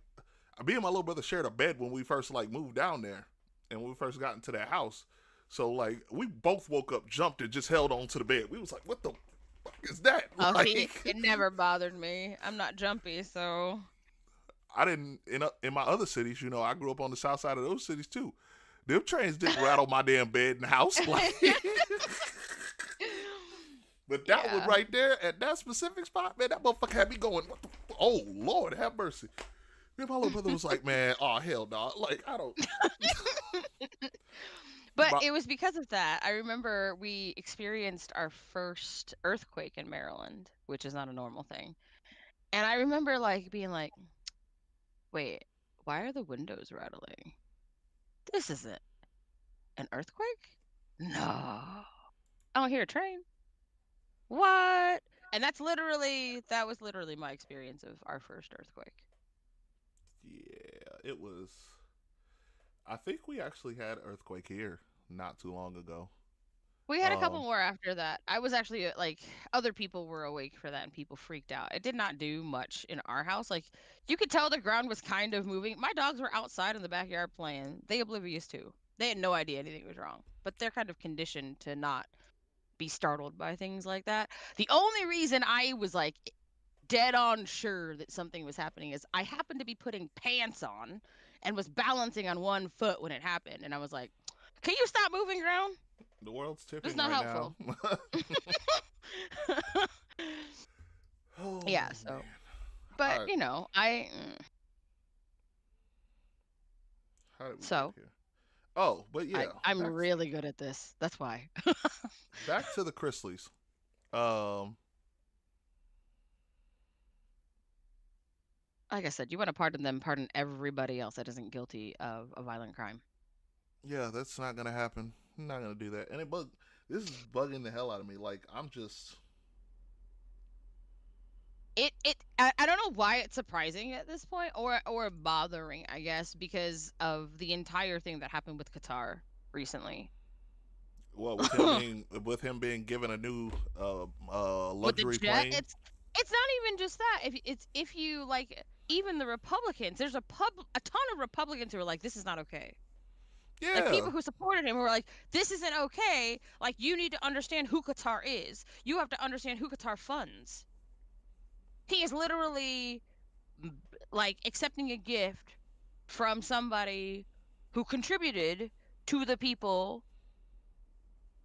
me and my little brother shared a bed when we first like moved down there, and when we first got into that house. So like we both woke up, jumped, and just held on to the bed. We was like, "What the fuck is that?" Oh, Like, see, it never bothered me. I'm not jumpy, so I didn't in my other cities. You know, I grew up on the south side of those cities too. Them trains didn't rattle my damn bed in the house. Like, but that one yeah. right there at that specific spot, man, that motherfucker had me going, what the, oh Lord, have mercy. Then my little brother was like, man, oh hell no, like I don't. But But it was because of that. I remember we experienced our first earthquake in Maryland, which is not a normal thing. And I remember like being like, wait, why are the windows rattling? This isn't an earthquake? No. I don't hear a train. What? And that was literally my experience of our first earthquake. yeah, it was. I think we actually had earthquake here not too long ago. We had a couple Um, more after that. I was actually like, other people were awake for that and people freaked out. It did not do much in our house. Like, you could tell the ground was kind of moving. My dogs were outside in the backyard playing. They oblivious too. They had no idea anything was wrong, but they're kind of conditioned to not be startled by things like that. The only reason I was like dead on sure that something was happening is I happened to be putting pants on and was balancing on one foot when it happened. And I was like, can you stop moving around? the world's This is tipping not right now. helpful. Oh Yeah, so, man. but All right, how did we get so here? Oh, but yeah, I'm really good at this. That's why. back to the Chrisleys. Um, Like I said, you want to pardon them, pardon everybody else that isn't guilty of a violent crime. yeah, that's not gonna happen. I'm not gonna do that. And this is bugging the hell out of me. Like I'm just. I don't know why it's surprising at this point or bothering, I guess, because of the entire thing that happened with Qatar recently. Well, with him being given a new With the luxury jet, plane. it's not even just that. If you like, even the Republicans, there's a ton of Republicans who are like, this is not okay. Like, Yeah, people who supported him were like, this isn't okay. Like, you need to understand who Qatar is. You have to understand who Qatar funds. He is literally like accepting a gift from somebody who contributed to the people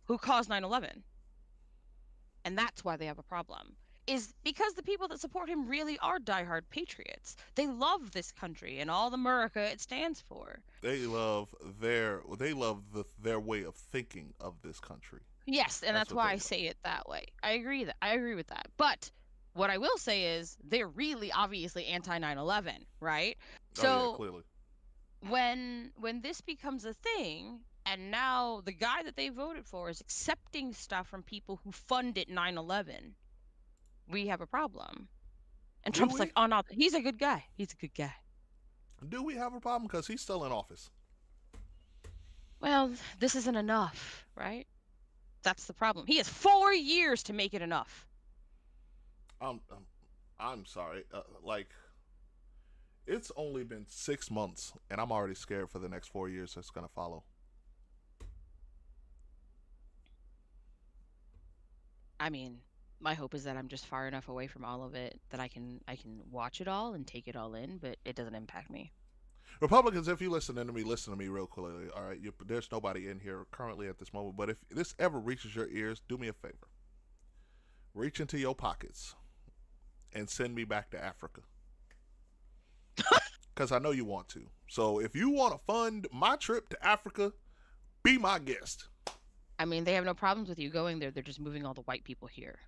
who caused 9/11. And that's why they have a problem. Is because the people that support him really are diehard patriots. They love this country and all the America it stands for. they love their way of thinking of this country. Yes, and that's What why they I love. say it that way. I agree with that. But what I will say is they're really obviously anti 9/11, right? Oh yeah, So clearly. when this becomes a thing, and now the guy that they voted for is accepting stuff from people who funded 9/11, we have a problem. And Do Trump's we? like, oh no, he's a good guy. He's a good guy. Do we have a problem? Because he's still in office. Well, this isn't enough, right? That's the problem. He has 4 years to make it enough. Um, um I'm sorry. Like it's only been 6 months, and I'm already scared for the next 4 years that's gonna follow. I mean, my hope is that I'm just far enough away from all of it that I can watch it all and take it all in, but it doesn't impact me. Republicans, if you listen to me real clearly. All right, there's nobody in here currently at this moment, but if this ever reaches your ears, do me a favor. Reach into your pockets and send me back to Africa. Because I know you want to. So if you want to fund my trip to Africa, be my guest. I mean, they have no problems with you going there. They're just moving all the white people here.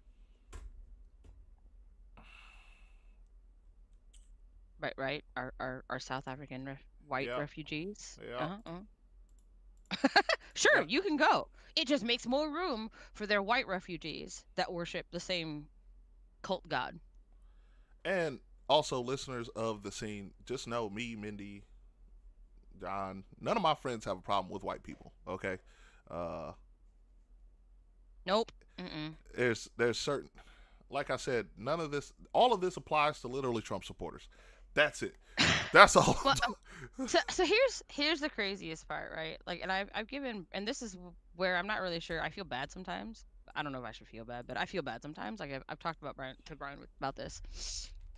Right. Our South African white Yeah, refugees. yeah, Sure, yeah. you can go. It just makes more room for their white refugees that worship the same cult god. And also, listeners of the scene, just know me, Mindy, John, none of my friends have a problem with white people. Okay, uh, Nope. Mm-mm. there's certain, like I said, none of this, all of this applies to literally Trump supporters. That's it. That's all. Well, so here's the craziest part, right? Like, and I've given, and this is where I'm not really sure. I feel bad sometimes. I don't know if I should feel bad, but I feel bad sometimes. Like I've talked about Brian about this.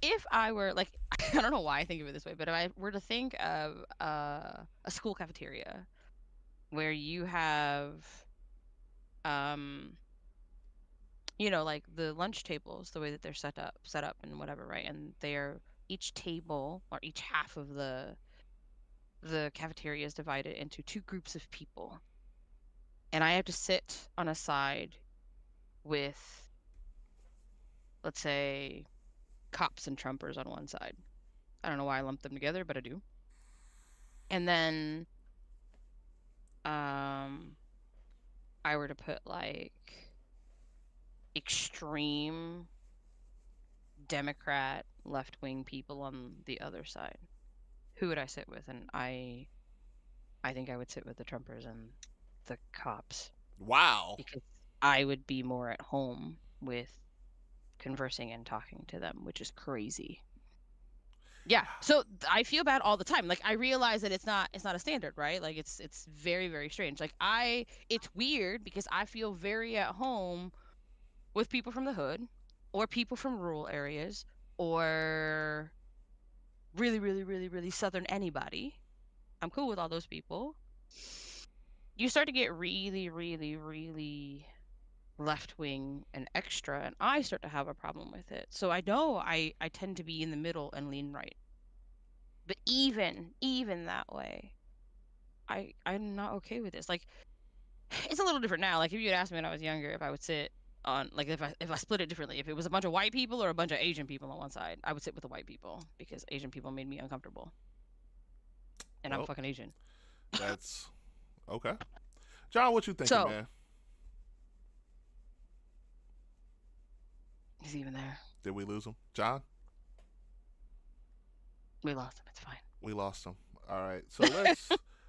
If I were like, I don't know why I think of it this way, but if I were to think of a school cafeteria where you have, um, like the lunch tables, the way that they're set up and whatever, right? And they're each table or each half of the cafeteria is divided into two groups of people, and I have to sit on a side with, let's say, cops and Trumpers on one side. I don't know why I lumped them together, but I do. And then I were to put like extreme Democrat left-wing people on the other side, who would I sit with? And I think I would sit with the Trumpers and the cops, Wow. because I would be more at home with conversing and talking to them, which is crazy. Yeah. So I feel bad all the time. Like I realize that it's not a standard, right? Like it's very, very strange. Like it's weird because I feel very at home with people from the hood or people from rural areas or really, really, really, really southern anybody. I'm cool with all those people. You start to get really, really, really left wing and extra, and I start to have a problem with it. So I know I tend to be in the middle and lean right. But even that way, I'm not okay with this. Like it's a little different now. Like if you had asked me when I was younger if I would sit on, like if I split it differently, if it was a bunch of white people or a bunch of Asian people on one side, I would sit with the white people because Asian people made me uncomfortable. And I'm Well, fucking Asian. that's okay. John, what you thinking, So man? he's even there. Did we lose him? John? We lost him. It's fine. We lost him. All right. So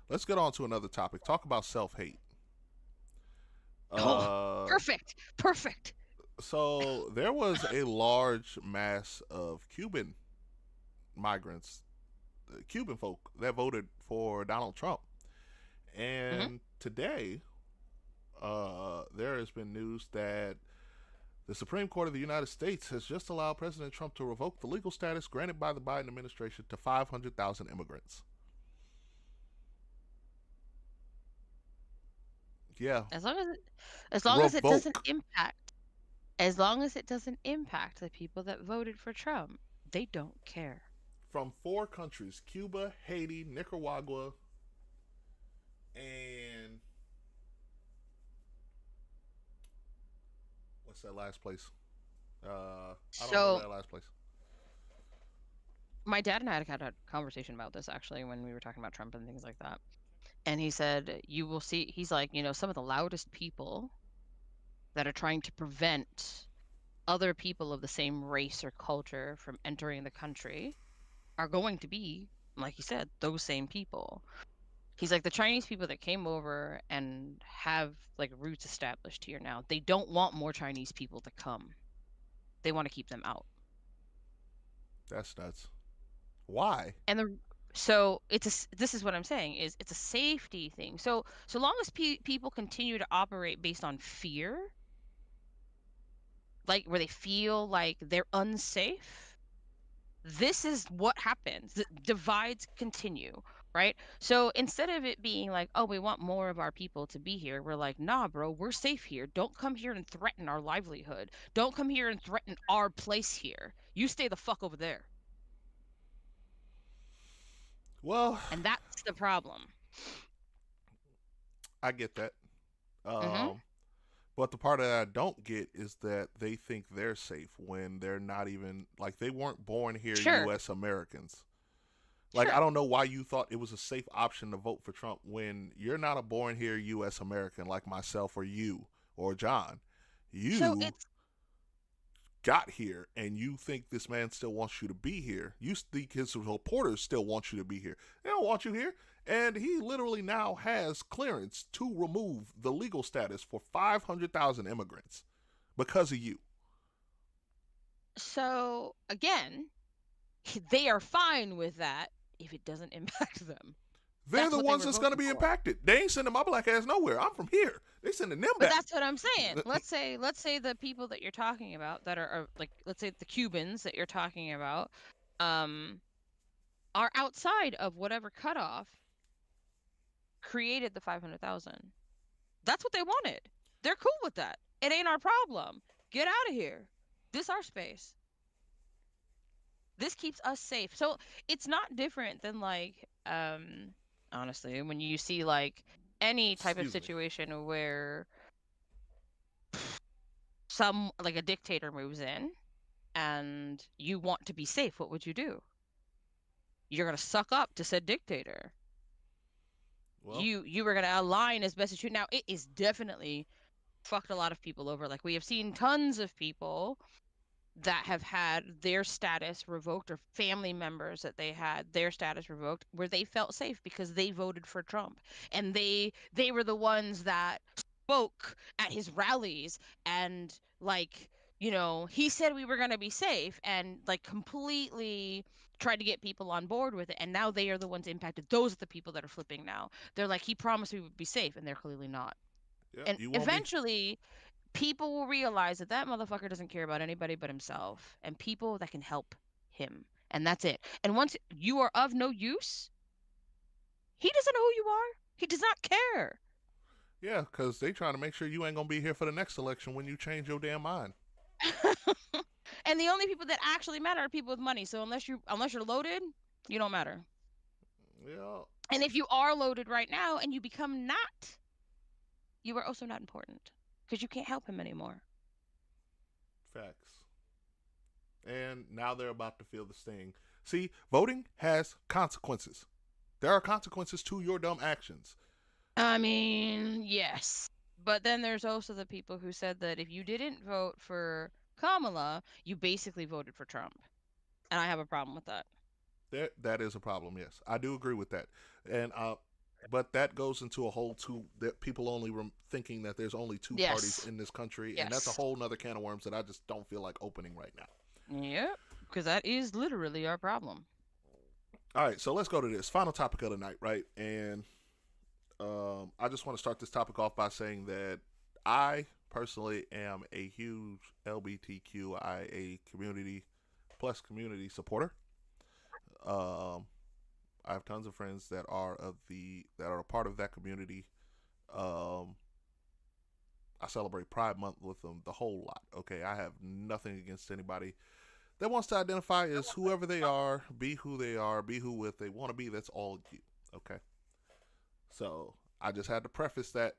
let's get on to another topic. Talk about self-hate. Oh, perfect. So there was a large mass of Cuban migrants, Cuban folk that voted for Donald Trump. And today, there has been news that the Supreme Court of the United States has just allowed President Trump to revoke the legal status granted by the Biden administration to 500,000 immigrants. Yeah. As long as it doesn't impact, as long as it doesn't impact the people that voted for Trump, they don't care. From 4 countries: Cuba, Haiti, Nicaragua, and what's that last place? I don't know that last place. My dad and I had a conversation about this actually when we were talking about Trump and things like that. And he said, you will see, he's like, some of the loudest people that are trying to prevent other people of the same race or culture from entering the country are going to be, like he said, those same people. He's like, the Chinese people that came over and have like roots established here now, they don't want more Chinese people to come. They want to keep them out. That's nuts. Why? And so this is what I'm saying, is it's a safety thing. So long as people continue to operate based on fear, like where they feel like they're unsafe, this is what happens. The divides continue, right? So instead of it being like, oh, we want more of our people to be here, we're like, nah, bro, we're safe here. Don't come here and threaten our livelihood. Don't come here and threaten our place here. You stay the fuck over there. Well, and that's the problem. I get that. But the part that I don't get is that they think they're safe when they're not even, like, they weren't born here U.S. Americans. Like, I don't know why you thought it was a safe option to vote for Trump when you're not a born here U.S. American like myself or you or John. You got here and you think this man still wants you to be here. You think his supporters still want you to be here. They don't want you here. And he literally now has clearance to remove the legal status for 500,000 immigrants because of you. So again, they are fine with that if it doesn't impact them. They're the ones that's going to be impacted. They ain't sending my black ass nowhere. I'm from here. They sending them But back. that's what I'm saying. Let's say the people that you're talking about that are like, let's say the Cubans that you're talking about, are outside of whatever cutoff created the 500,000. That's what they wanted. They're cool with that. It ain't our problem. Get out of here. This our space. This keeps us safe. So it's not different than like, honestly, when you see like any type of situation where some like a dictator moves in and you want to be safe, what would you do? You're gonna suck up to said dictator. Well, you were gonna align as best as you. Now it is definitely fucked a lot of people over. Like we have seen tons of people that have had their status revoked, or family members that they had their status revoked where they felt safe because they voted for Trump, and they were the ones that spoke at his rallies and like, you know, he said we were going to be safe and like completely tried to get people on board with it, and now they are the ones impacted. Those are the people that are flipping now. They're like, he promised we would be safe, and they're clearly not. And eventually people will realize that that motherfucker doesn't care about anybody but himself and people that can help him. And that's it. And once you are of no use, he doesn't know who you are. He does not care. Yeah, because they trying to make sure you ain't going to be here for the next election when you change your damn mind. And the only people that actually matter are people with money. So unless you're loaded, you don't matter. Yeah. And if you are loaded right now and you become not, you are also not important because you can't help him anymore. Facts. And now they're about to feel the sting. See, voting has consequences. There are consequences to your dumb actions. I mean, yes. But then there's also the people who said that if you didn't vote for Kamala, you basically voted for Trump. And I have a problem with that. That is a problem, yes. I do agree with that. And but that goes into a whole that people only thinking that there's only two parties in this country, and that's a whole nother can of worms that I just don't feel like opening right now. Yep, because that is literally our problem. All right, so let's go to this final topic of the night, right? And I just want to start this topic off by saying that I personally am a huge LGBTQIA community supporter. I have tons of friends that are a part of that community. I celebrate Pride Month with them, the whole lot. Okay, I have nothing against anybody that wants to identify as whoever they are, be who they are, be who they want to be. That's all you. Okay. So I just had to preface that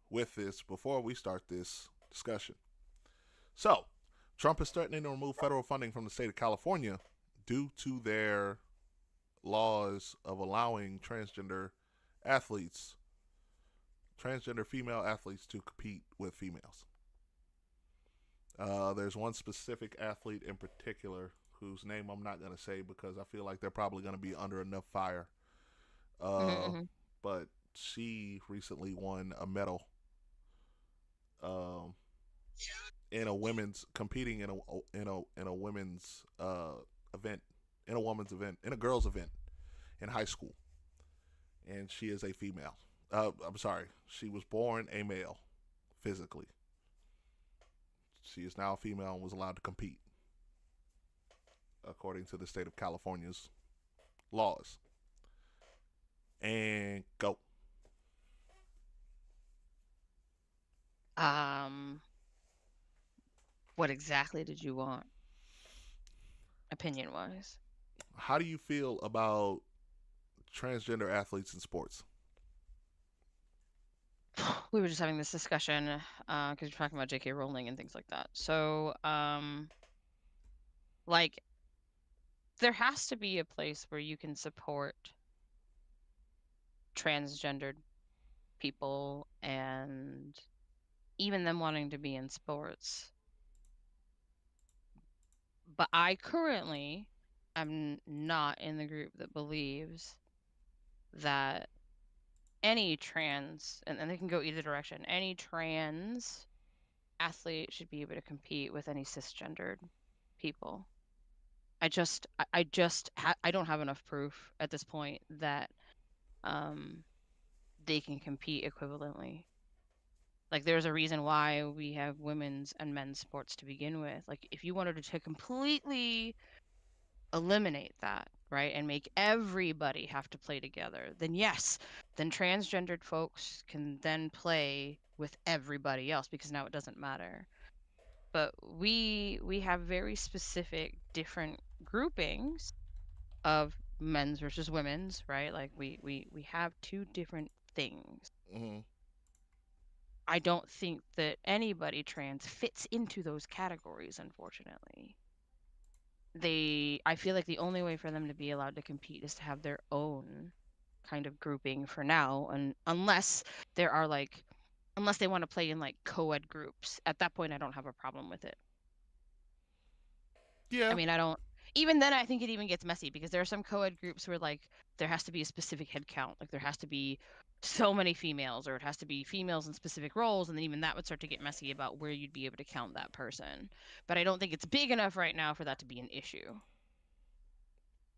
with this before we start this discussion. So Trump is threatening to remove federal funding from the state of California due to their laws of allowing transgender female athletes to compete with females. There's one specific athlete in particular whose name I'm not going to say because I feel like they're probably going to be under enough fire. But she recently won a medal in a women's competing in a women's event, in a girls event in high school, and she is a female. I'm sorry, she was born a male physically. She is now a female and was allowed to compete according to the state of California's laws. And go. What exactly did you want? Opinion-wise. How do you feel about transgender athletes in sports? We were just having this discussion because we're talking about J.K. Rowling and things like that. So, like, there has to be a place where you can support transgendered people and even them wanting to be in sports. But I currently am not in the group that believes that any trans, and they can go either direction, any trans athlete should be able to compete with any cisgendered people. I don't have enough proof at this point that they can compete equivalently. Like, there's a reason why we have women's and men's sports to begin with. Like, if you wanted to completely eliminate that, right, and make everybody have to play together, then yes, then transgendered folks can then play with everybody else because now it doesn't matter. But we have very specific different groupings of men's versus women's, right? Like we have two different things. Hmm. I don't think that anybody trans fits into those categories, unfortunately. I feel like the only way for them to be allowed to compete is to have their own kind of grouping for now, and unless there are like unless they want to play in like co-ed groups. At that point I don't have a problem with it. I Yeah. mean, I don't. Even then, I think it even gets messy because there are some co-ed groups where like there has to be a specific head count, like there has to be so many females, or it has to be females in specific roles, and then even that would start to get messy about where you'd be able to count that person. But I don't think it's big enough right now for that to be an issue,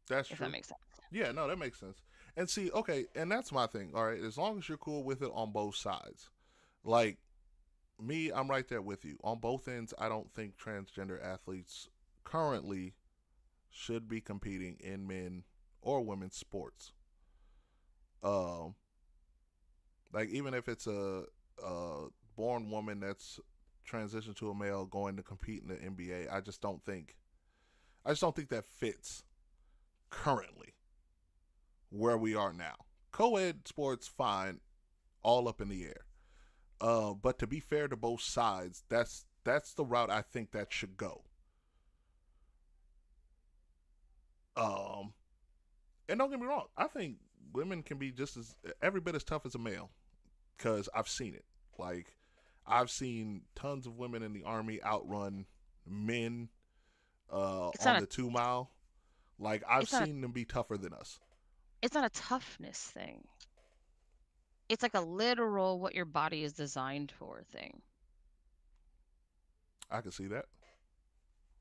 That's if that true. makes sense. Yeah, no, that makes sense. And see, okay, and that's my thing. All right, as long as you're cool with it on both sides. Like me, I'm right there with you. On both ends, I don't think transgender athletes currently should be competing in men or women's sports. Um, like even if it's a born woman that's transitioned to a male going to compete in the NBA, I just don't think that fits currently where we are now. Co-ed sports fine, all up in the air. But to be fair to both sides, that's the route I think that should go. Um, and don't get me wrong, I think women can be just as every bit as tough as a male because I've seen it. Like I've seen tons of women in the army outrun men It's on not a the 2 mile. Like I've it's not a seen them be tougher than us. it's not a toughness thing. It's like a literal what your body is designed for thing. I can see that.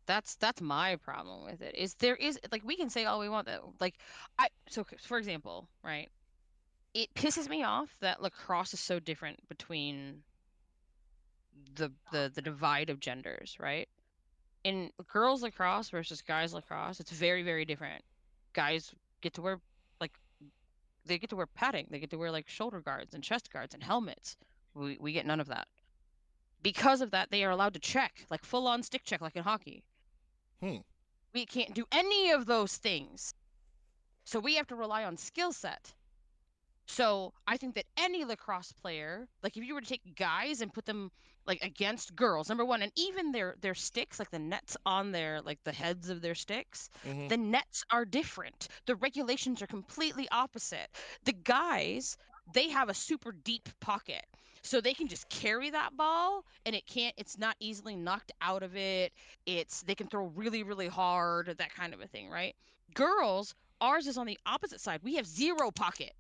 That's my problem with it. Is there is like we can say all we want that like for example, right? It pisses me off that lacrosse is so different between the divide of genders, right? In girls lacrosse versus guys lacrosse, it's very, very different. Guys get to wear like they get to wear padding, they get to wear like shoulder guards and chest guards and helmets. We get none of that. Because of that, they are allowed to check, like full on stick check like in hockey. Hmm. We can't do any of those things. So we have to rely on skill set. So I think that any lacrosse player, like if you were to take guys and put them like against girls, number one, and even their sticks, like the nets on their like the heads of their sticks, Mm-hmm. the nets are different. The regulations are completely opposite. The guys, they have a super deep pocket. So they can just carry that ball and it's not easily knocked out of it. They can throw really, really hard, that kind of a thing, right? Girls, ours is on the opposite side. We have zero pocket.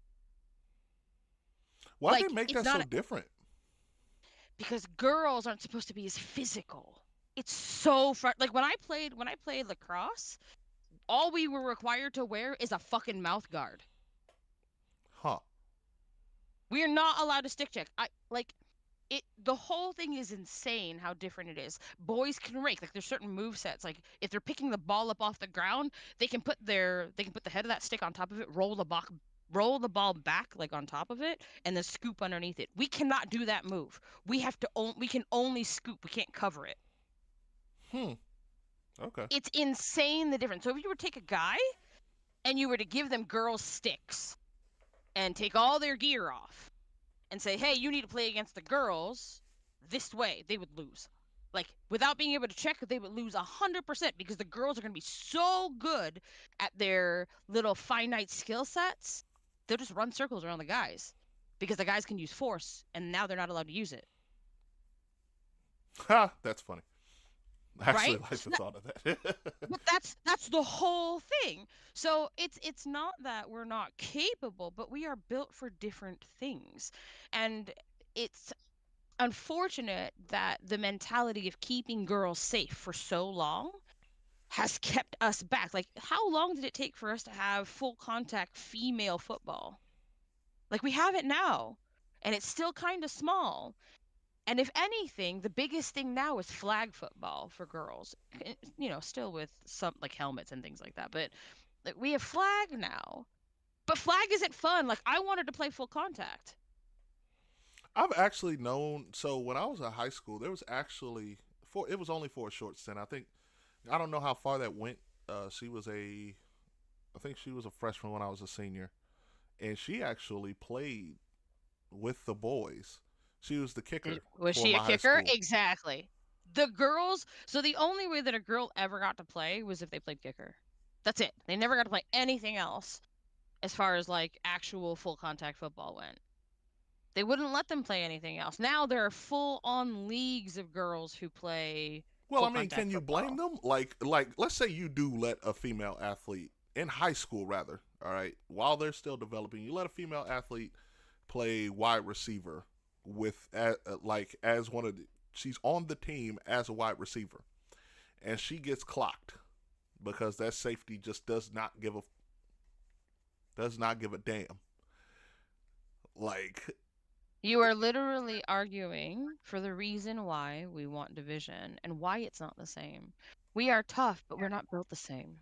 Why they Like make it's that so not different? because girls aren't supposed to be as physical. It's so like when I played lacrosse, all we were required to wear is a fucking mouth guard. Huh. We are not allowed to stick check. I like it. The whole thing is insane how different it is. Boys can rake. Like there's certain move sets. Like if they're picking the ball up off the ground, they can put the head of that stick on top of it, roll the ball back like on top of it, and then scoop underneath it. We cannot do that move. We can only scoop. We can't cover it. Hmm. Okay. It's insane the difference. So if you were to take a guy and you were to give them girls' sticks and take all their gear off and say, hey, you need to play against the girls this way, they would lose. Like without being able to check, they would lose 100% because the girls are going to be so good at their little finite skill sets. They'll just run circles around the guys because the guys can use force and now they're not allowed to use it. Ha. That's funny. I actually right? like the thought of that. But that's the whole thing. So it's not that we're not capable, but we are built for different things. And it's unfortunate that the mentality of keeping girls safe for so long has kept us back. Like, how long did it take for us to have full contact female football? Like, we have it now, and it's still kind of small. And if anything, the biggest thing now is flag football for girls. Still with some like helmets and things like that. But like, we have flag now. But flag isn't fun. Like, I wanted to play full contact. I've actually known. So when I was in high school, there was actually for it was only for a short stint. I think I don't know how far that went. I think she was a freshman when I was a senior, and she actually played with the boys. She was the kicker Was for she a my high kicker? school. Exactly. The girls, so the only way that a girl ever got to play was if they played kicker. That's it. They never got to play anything else as far as like actual full contact football went. They wouldn't let them play anything else. Now there are full on leagues of girls who play Well, full I mean, can contact you blame football. them? Like, let's say you do let a female athlete in high school, rather, all right, while they're still developing, you let a female athlete play wide receiver with, like, as one of the, she's on the team as a wide receiver, and she gets clocked because that safety just does not give a damn. Like, You are literally arguing for the reason why we want division and why it's not the same. We are tough, but we're not built the same.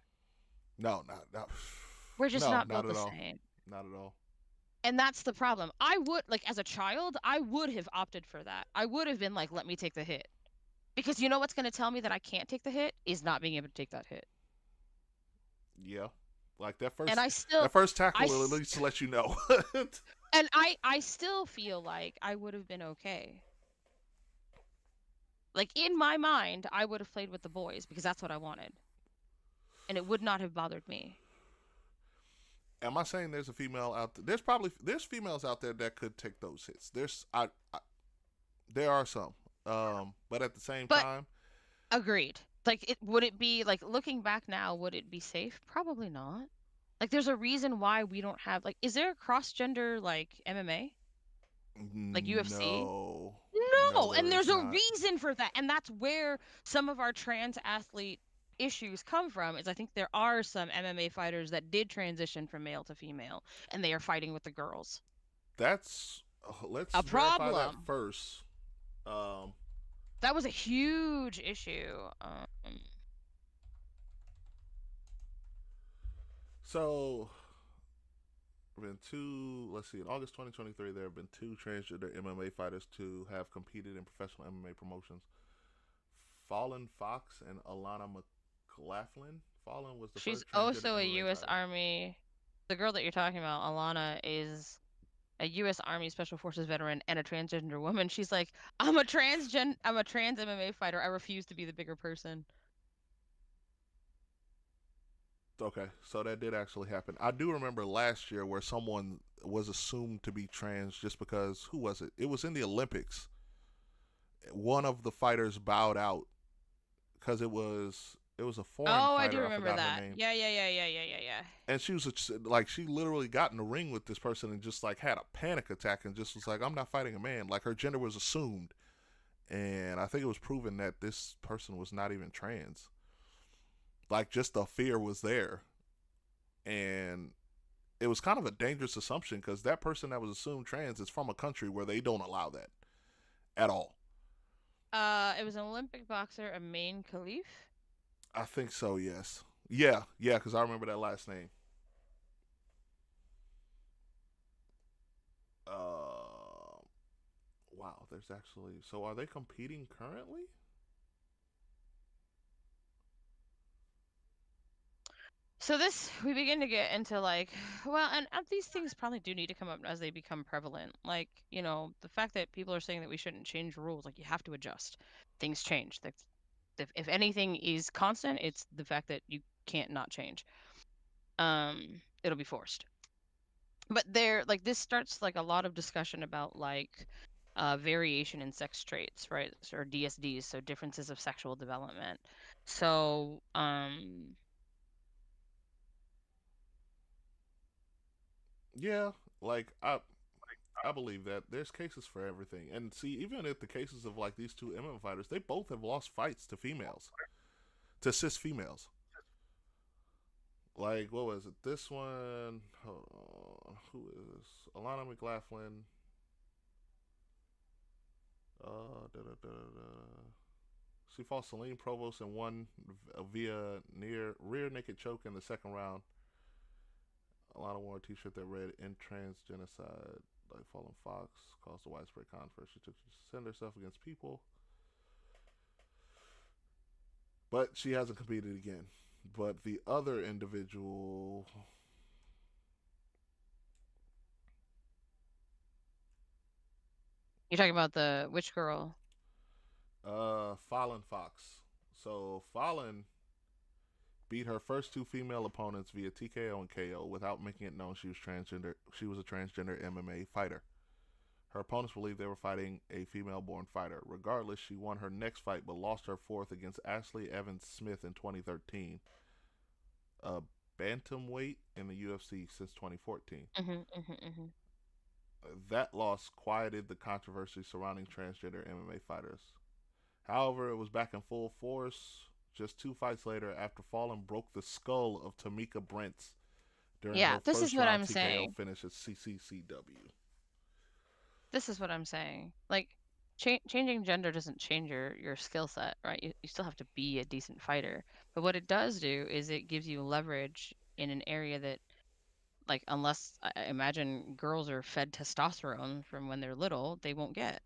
no, not, We're just no, not not built at the all, same. not at all. And that's the problem. I would, like, as a child, I would have opted for that. I would have been like, let me take the hit. Because you know what's going to tell me that I can't take the hit is not being able to take that hit. Yeah, like And that first I, tackle will at least let you know. and I still feel like I would have been okay. Like, in my mind, I would have played with the boys because that's what I wanted. And it would not have bothered me. Am I saying there's a female out there? There's females out there that could take those hits. There are some, but at the same But time, agreed. Like, would it be, like, looking back now, would it be safe? Probably not. Like, there's a reason why we don't have, like, is there a cross gender, like, MMA? Like UFC? no, no, No, and there is there's a not. reason for that. And that's where some of our trans athlete issues come from. Is I think there are some MMA fighters that did transition from male to female and they are fighting with the girls. That's let's A verify that problem. first. Um, That was a huge issue. so there have been two. Let's see. In August 2023, there have been two transgender MMA fighters to have competed in professional MMA promotions. Fallen Fox and Alana McLaughlin. Fallen was the She's first transgender also a MMA U.S. fighter. Army. The girl that you're talking about, Alana, is a U.S. Army Special Forces veteran and a transgender woman. She's like, I'm a trans MMA fighter. I refuse to be the bigger person. Okay, so that did actually happen. I do remember last year where someone was assumed to be trans just because who was it? It was in the Olympics. One of the fighters bowed out because it was a foreign Oh, I do fighter. I remember forgot her that. name, Yeah. and she was like she literally got in the ring with this person and just like had a panic attack and just was like, "I'm not fighting a man." Like her gender was assumed, and I think it was proven that this person was not even trans. Like just the fear was there, and it was kind of a dangerous assumption because that person that was assumed trans is from a country where they don't allow that at all. It was an Olympic boxer, Amain Khalif. I think so. Yes. Yeah. Yeah. Because I remember that last name. Wow. There's actually. So are they competing currently? So this we begin to get into like, well, and these things probably do need to come up as they become prevalent. Like, the fact that people are saying that we shouldn't change rules, like you have to adjust. Things change. Like, if anything is constant, it's the fact that you can't not change. It'll be forced. But there, like, this starts like a lot of discussion about like variation in sex traits, right? Or DSDs, so differences of sexual development. So, Yeah, like I believe that there's cases for everything. And see, even at the cases of like these two MMA fighters, they both have lost fights to females, to cis females. Like, what was it? This one, hold on, who is Alana McLaughlin? She fought Celine Provost and won via near rear naked choke in the second round. Alana wore a T-shirt that read "In Trans Genocide." Like Fallen Fox caused a widespread controversy. She took to send herself against people, but she hasn't competed again. But the other individual, you're talking about the which girl? Fallen Fox. So Fallen beat her first two female opponents via TKO and KO without making it known she was transgender. She was a transgender MMA fighter. Her opponents believed they were fighting a female-born fighter. Regardless, she won her next fight but lost her fourth against Ashley Evans Smith in 2013, a bantamweight in the UFC since 2014. That loss quieted the controversy surrounding transgender MMA fighters. However, it was back in full force just 2 fights later after Fallen broke the skull of Tamika Brents during Yeah, her this is first what round I'm TKO saying. finish at CCCW. This is what I'm saying. Like, changing gender doesn't change your skill set, right? You still have to be a decent fighter. But what it does do is it gives you leverage in an area that, like, unless I imagine girls are fed testosterone from when they're little, they won't get.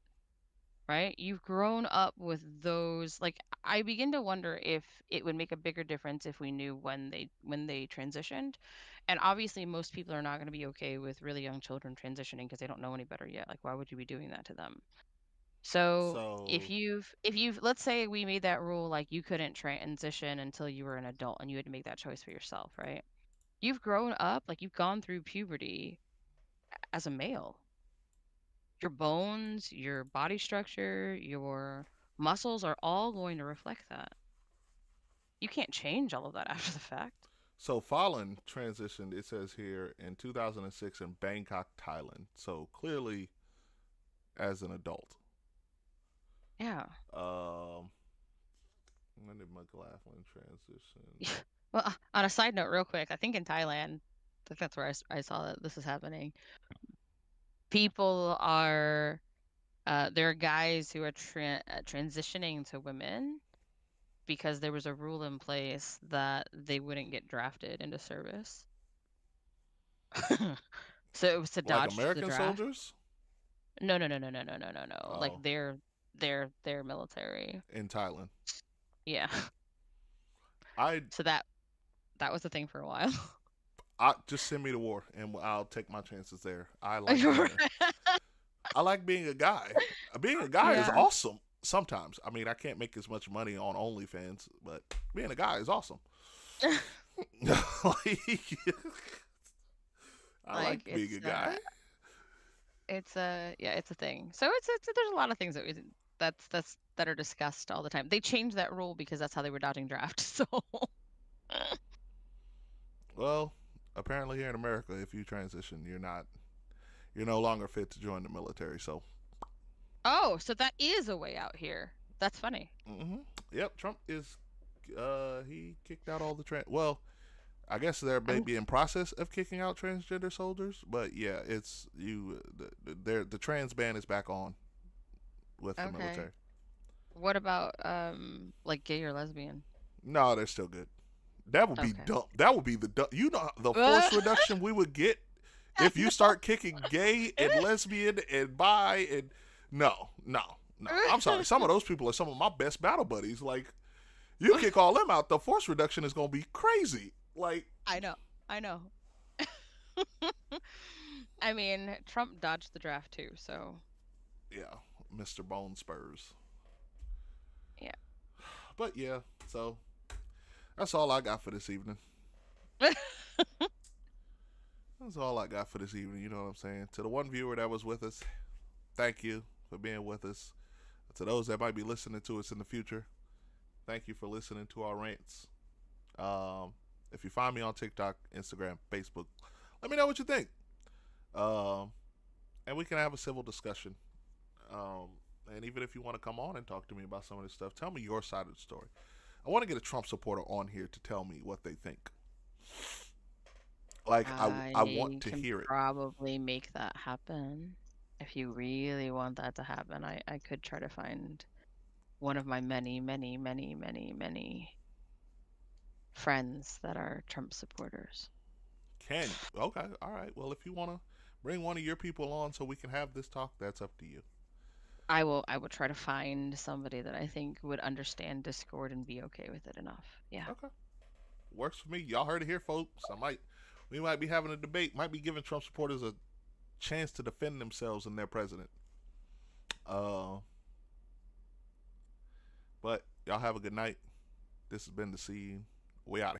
Right? You've grown up with those. Like, I begin to wonder if it would make a bigger difference if we knew when they transitioned. And obviously most people are not going to be okay with really young children transitioning because they don't know any better yet. Like, why would you be doing that to them? So if So, you've let's say we made that rule, like you couldn't transition until you were an adult and you had to make that choice for yourself, right? You've grown up, like you've gone through puberty as a male. Your bones, your body structure, your muscles are all going to reflect that. You can't change all of that after the fact. so Fallen transitioned, it says here, in 2006 in Bangkok, Thailand. So clearly as an adult. Yeah. Um, when did McLaughlin transition? Well, on a side note, real quick, I think in Thailand, I think that's where I saw that this is happening. People are, there are guys who are transitioning to women because there was a rule in place that they wouldn't get drafted into service. So it was to Like dodge the American draft. soldiers? No, no, no, no, no, no, no, no, no. Like Oh, they're military. in Thailand. Yeah. I So that was the thing for a while. I just send me to war and I'll take my chances there. You're I like being a guy. Being a guy is Yeah. awesome. Sometimes, I mean, I can't make as much money on OnlyFans, but being a guy is awesome. Like, I Like like being a guy. it's a yeah, it's a thing. So it's there's a lot of things that are discussed all the time. They changed that rule because that's how they were dodging draft. So Well, apparently here in America, if you transition, you're no longer fit to join the military. So, oh, so that is a way out here. That's funny. yep, Trump is he kicked out all the well, I guess they're I'm maybe in process of kicking out transgender soldiers, but yeah, it's the trans ban is back on with the okay. military. What about like gay or lesbian? No, they're still good. That would be Okay. dumb. That would be the force reduction we would get if you start kicking gay and lesbian and bi and no. I'm sorry. Some of those people are some of my best battle buddies. Like, you kick all them out, the force reduction is gonna be crazy. Like, I know. I know. I mean, Trump dodged the draft too, so yeah, Mr. Bone Spurs. yeah. But yeah, so that's all I got for this evening. That's all I got for this evening. You know what I'm saying? To the one viewer that was with us, thank you for being with us. To those that might be listening to us in the future, thank you for listening to our rants. If you find me on TikTok, Instagram, Facebook, let me know what you think. And we can have a civil discussion. And even if you want to come on and talk to me about some of this stuff, tell me your side of the story. I want to get a Trump supporter on here to tell me what they think. Like, I want to hear it. Probably make that happen. If you really want that to happen, I could try to find one of my many friends that are Trump supporters. Can you? Okay, all right. Well, if you want to bring one of your people on so we can have this talk, that's up to you. I will try to find somebody that I think would understand Discord and be okay with it enough. Yeah. Okay. Works for me. Y'all heard it here, folks. We might be having a debate, might be giving Trump supporters a chance to defend themselves and their president. But y'all have a good night. This has been The Scene. We out.